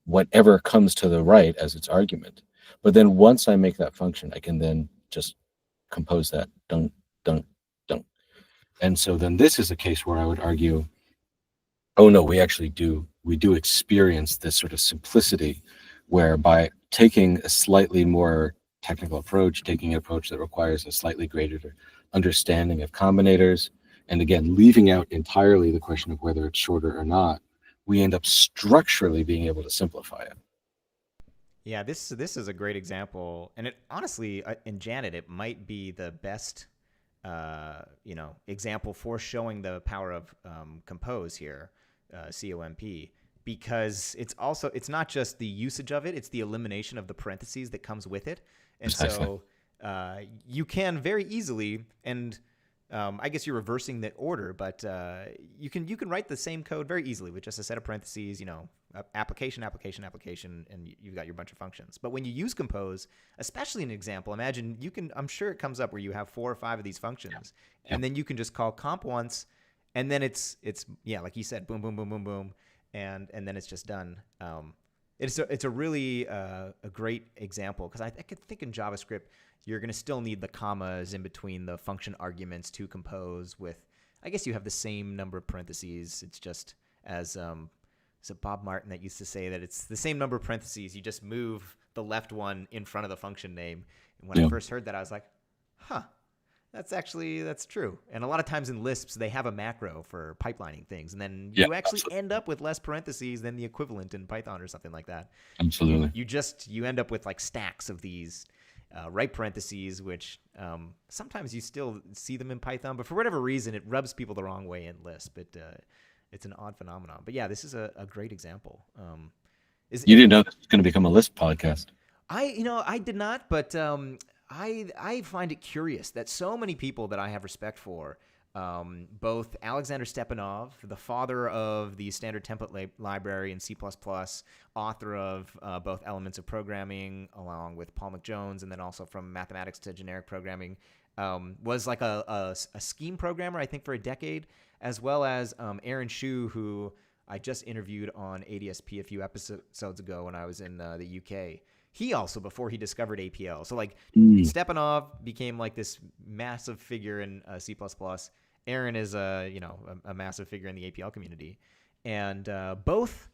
[SPEAKER 2] whatever comes to the right as its argument. But then once I make that function, I can then just compose that dun, dun, dun. And so then this is a case where I would argue, oh no, we do experience this sort of simplicity where by taking a slightly more technical approach, taking an approach that requires a slightly greater understanding of combinators, and again, leaving out entirely the question of whether it's shorter or not, we end up structurally being able to simplify it.
[SPEAKER 1] Yeah, this is a great example, and it honestly, in Janet, it might be the best, example for showing the power of compose here, COMP, because it's not just the usage of it; it's the elimination of the parentheses that comes with it, and so you can very easily and. I guess you're reversing the order, but you can write the same code very easily with just a set of parentheses, application, and you've got your bunch of functions. But when you use compose, especially in an example, imagine I'm sure it comes up where you have 4 or 5 of these functions, and then you can just call comp once, and then it's like you said, boom, boom, boom, boom, boom, and then it's just done. It's a really a great example because I could think in JavaScript, you're going to still need the commas in between the function arguments to compose with, I guess you have the same number of parentheses. It's just as, is it Bob Martin that used to say that it's the same number of parentheses. You just move the left one in front of the function name. And when I first heard that, I was like, that's true. And a lot of times in Lisps, they have a macro for pipelining things. And then you actually end up with less parentheses than the equivalent in Python or something like that.
[SPEAKER 2] Absolutely.
[SPEAKER 1] You end up with like stacks of these right parentheses, which sometimes you still see them in Python, but for whatever reason, it rubs people the wrong way in Lisp. It's an odd phenomenon. But yeah, this is a great example.
[SPEAKER 2] You didn't know this was going to become a Lisp podcast.
[SPEAKER 1] I did not, but I find it curious that so many people that I have respect for, both Alexander Stepanov, the father of the standard template library in C++, author of both Elements of Programming, along with Paul McJones, and then also From Mathematics to Generic Programming, was like a scheme programmer, I think, for a decade, as well as Aaron Shu, who I just interviewed on ADSP a few episodes ago when I was in the UK. He also, before he discovered APL, so like Stepanov became like this massive figure in C++. Aaron is a massive figure in the APL community, and both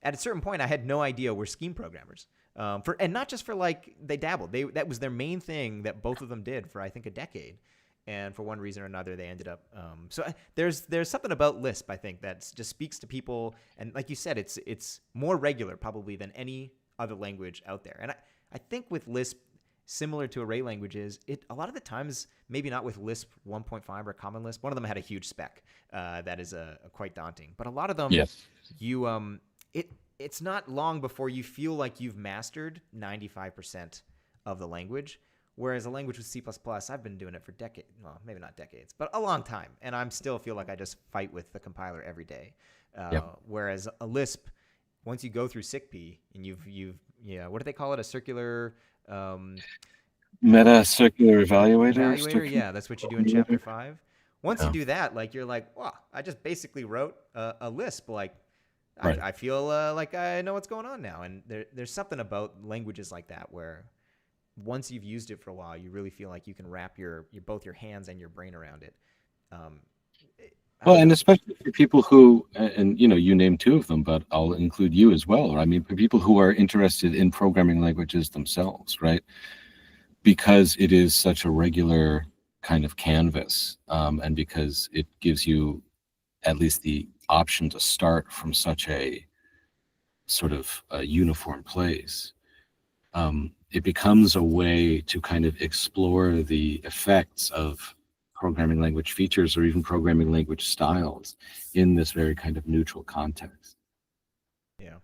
[SPEAKER 1] at a certain point I had no idea were scheme programmers. And not just for like they dabbled. That was their main thing that both of them did for I think a decade. And for one reason or another, they ended up. So there's something about Lisp I think that just speaks to people, and like you said, it's more regular probably than any other language out there. And I think with Lisp, similar to array languages, it a lot of the times, maybe not with Lisp 1.5 or Common Lisp. One of them had a huge spec that is quite daunting. But a lot of them, it's not long before you feel like you've mastered 95% of the language. Whereas a language with C++, I've been doing it for decades, well, maybe not decades, but a long time. And I still feel like I just fight with the compiler every day. Whereas a Lisp, once you go through SICP and you've what do they call it? A circular...
[SPEAKER 2] Meta circular evaluator?
[SPEAKER 1] Yeah, that's what you do in chapter 5. Once you do that, like you're like, wow, I just basically wrote a Lisp. Like, I feel like I know what's going on now. And there's something about languages like that where once you've used it for a while, you really feel like you can wrap both your hands and your brain around it. I
[SPEAKER 2] Well,
[SPEAKER 1] don't
[SPEAKER 2] and
[SPEAKER 1] know.
[SPEAKER 2] especially for people who, and you name two of them, but I'll include you as well. I mean, for people who are interested in programming languages themselves, right? Because it is such a regular kind of canvas, and because it gives you at least the option to start from such a sort of a uniform place. It becomes a way to kind of explore the effects of programming language features or even programming language styles in this very kind of neutral context.
[SPEAKER 1] Yeah.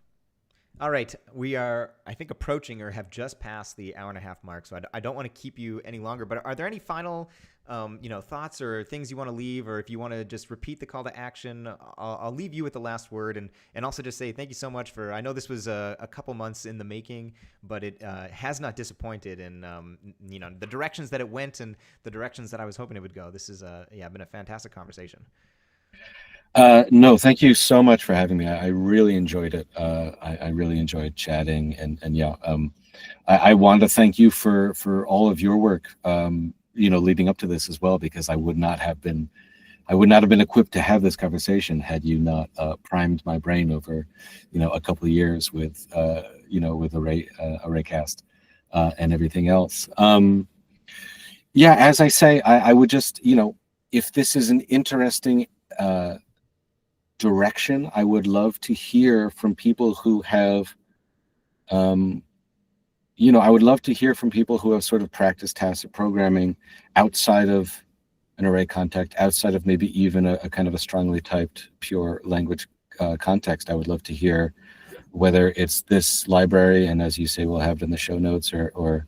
[SPEAKER 1] All right, we are, I think, approaching or have just passed the hour and a half mark, so I don't want to keep you any longer. But are there any final, thoughts or things you want to leave, or if you want to just repeat the call to action? I'll leave you with the last word, and also just say thank you so much for. I know this was a couple months in the making, but it has not disappointed in the directions that it went and the directions that I was hoping it would go. This is been a fantastic conversation.
[SPEAKER 2] No, thank you so much for having me. I really enjoyed it. I really enjoyed chatting, and yeah, I want to thank you for all of your work, leading up to this as well, because I would not have been equipped to have this conversation had you not primed my brain over, a couple of years with ArrayCast and everything else. Yeah, as I say, I would just, if this is an interesting direction, I would love to hear from people who have, um, I would love to hear from people who have sort of practiced tacit programming outside of an array context, outside of maybe even a kind of a strongly typed pure language context. I would love to hear whether it's this library, and as you say, we'll have it in the show notes, or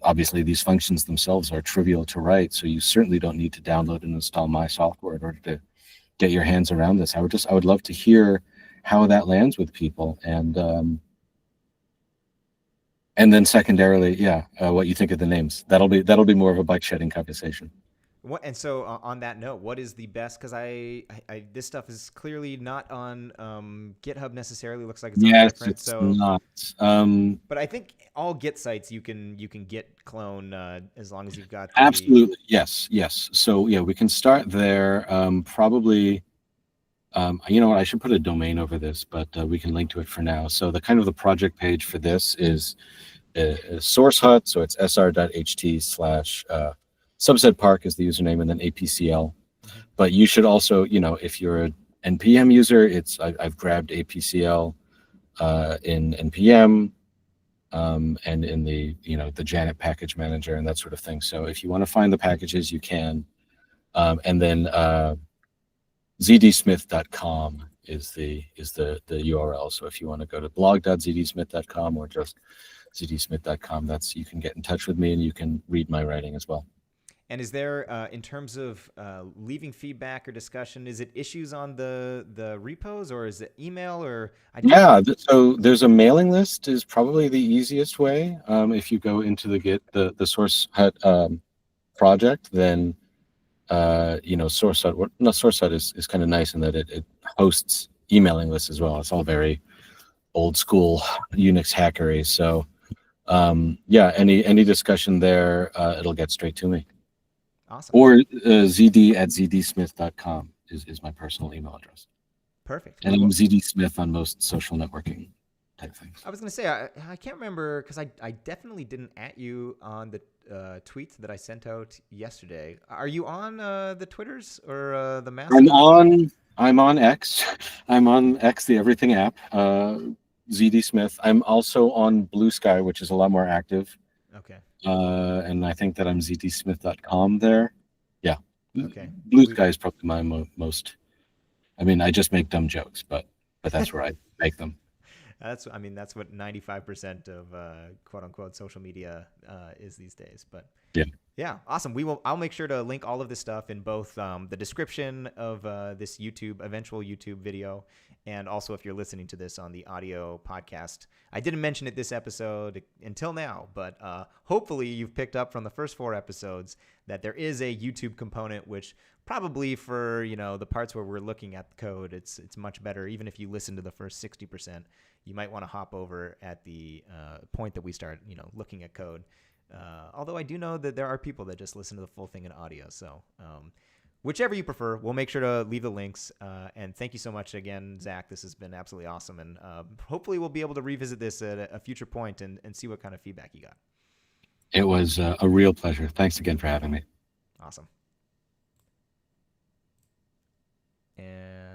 [SPEAKER 2] obviously these functions themselves are trivial to write, so you certainly don't need to download and install my software in order to get your hands around this. I would love to hear how that lands with people, and then secondarily, yeah, what you think of the names. That'll be more of a bike shedding conversation.
[SPEAKER 1] What, and so on that note, what is the best? Because this stuff is clearly not on GitHub necessarily. Looks like it's on
[SPEAKER 2] Yes,
[SPEAKER 1] different.
[SPEAKER 2] it's
[SPEAKER 1] So,
[SPEAKER 2] not.
[SPEAKER 1] but I think all Git sites you can Git clone as long as you've got the.
[SPEAKER 2] Absolutely, yes, yes. So yeah, we can start there. Probably, you know what? I should put a domain over this, but we can link to it for now. So the kind of the project page for this is source hut. So it's sr.ht/ subset park is the username, and then apcl.
[SPEAKER 1] Mhm.
[SPEAKER 2] But you should also, if you're an npm user, I've grabbed apcl in npm, and in the Janet package manager and that sort of thing. So if you want to find the packages, you can. And then zdsmith.com is the URL. So if you want to go to blog.zdsmith.com or just zdsmith.com, you can get in touch with me and you can read my writing as well.
[SPEAKER 1] And is there, in terms of leaving feedback or discussion, is it issues on the repos, or is it email, or I just.
[SPEAKER 2] Yeah, so there's a mailing list is probably the easiest way. If you go into the Git, the source hut project, then source hut. No, source hut is kind of nice in that it hosts emailing lists as well. It's all very old school Unix hackery. So yeah, any discussion there, it'll get straight to me.
[SPEAKER 1] Awesome.
[SPEAKER 2] Or zd@zdsmith.com is my personal email address.
[SPEAKER 1] Perfect.
[SPEAKER 2] And I'm ZD Smith on most social networking type things.
[SPEAKER 1] I was going to say, I can't remember because I definitely didn't at you on the tweets that I sent out yesterday. Are you on the Twitters or the Mastodons?
[SPEAKER 2] I'm on X. I'm on X, the everything app. ZD Smith. I'm also on Blue Sky, which is a lot more active.
[SPEAKER 1] Okay.
[SPEAKER 2] And I think that I'm zdsmith.com there. Yeah.
[SPEAKER 1] Okay.
[SPEAKER 2] Blue Sky is probably my most. I mean, I just make dumb jokes, but that's where I make them.
[SPEAKER 1] That's what 95% of quote unquote social media is these days. But yeah, awesome. I'll make sure to link all of this stuff in both the description of this eventual YouTube video, and also if you're listening to this on the audio podcast. I didn't mention it this episode until now, but hopefully you've picked up from the first 4 episodes that there is a YouTube component, which probably for the parts where we're looking at the code, it's much better. Even if you listen to the first 60%, you might want to hop over at the point that we start looking at code. Although I do know that there are people that just listen to the full thing in audio. So whichever you prefer. We'll make sure to leave the links. And thank you so much again, Zach. This has been absolutely awesome. And hopefully we'll be able to revisit this at a future point and see what kind of feedback you got.
[SPEAKER 2] It was a real pleasure. Thanks again for having me.
[SPEAKER 1] Awesome. And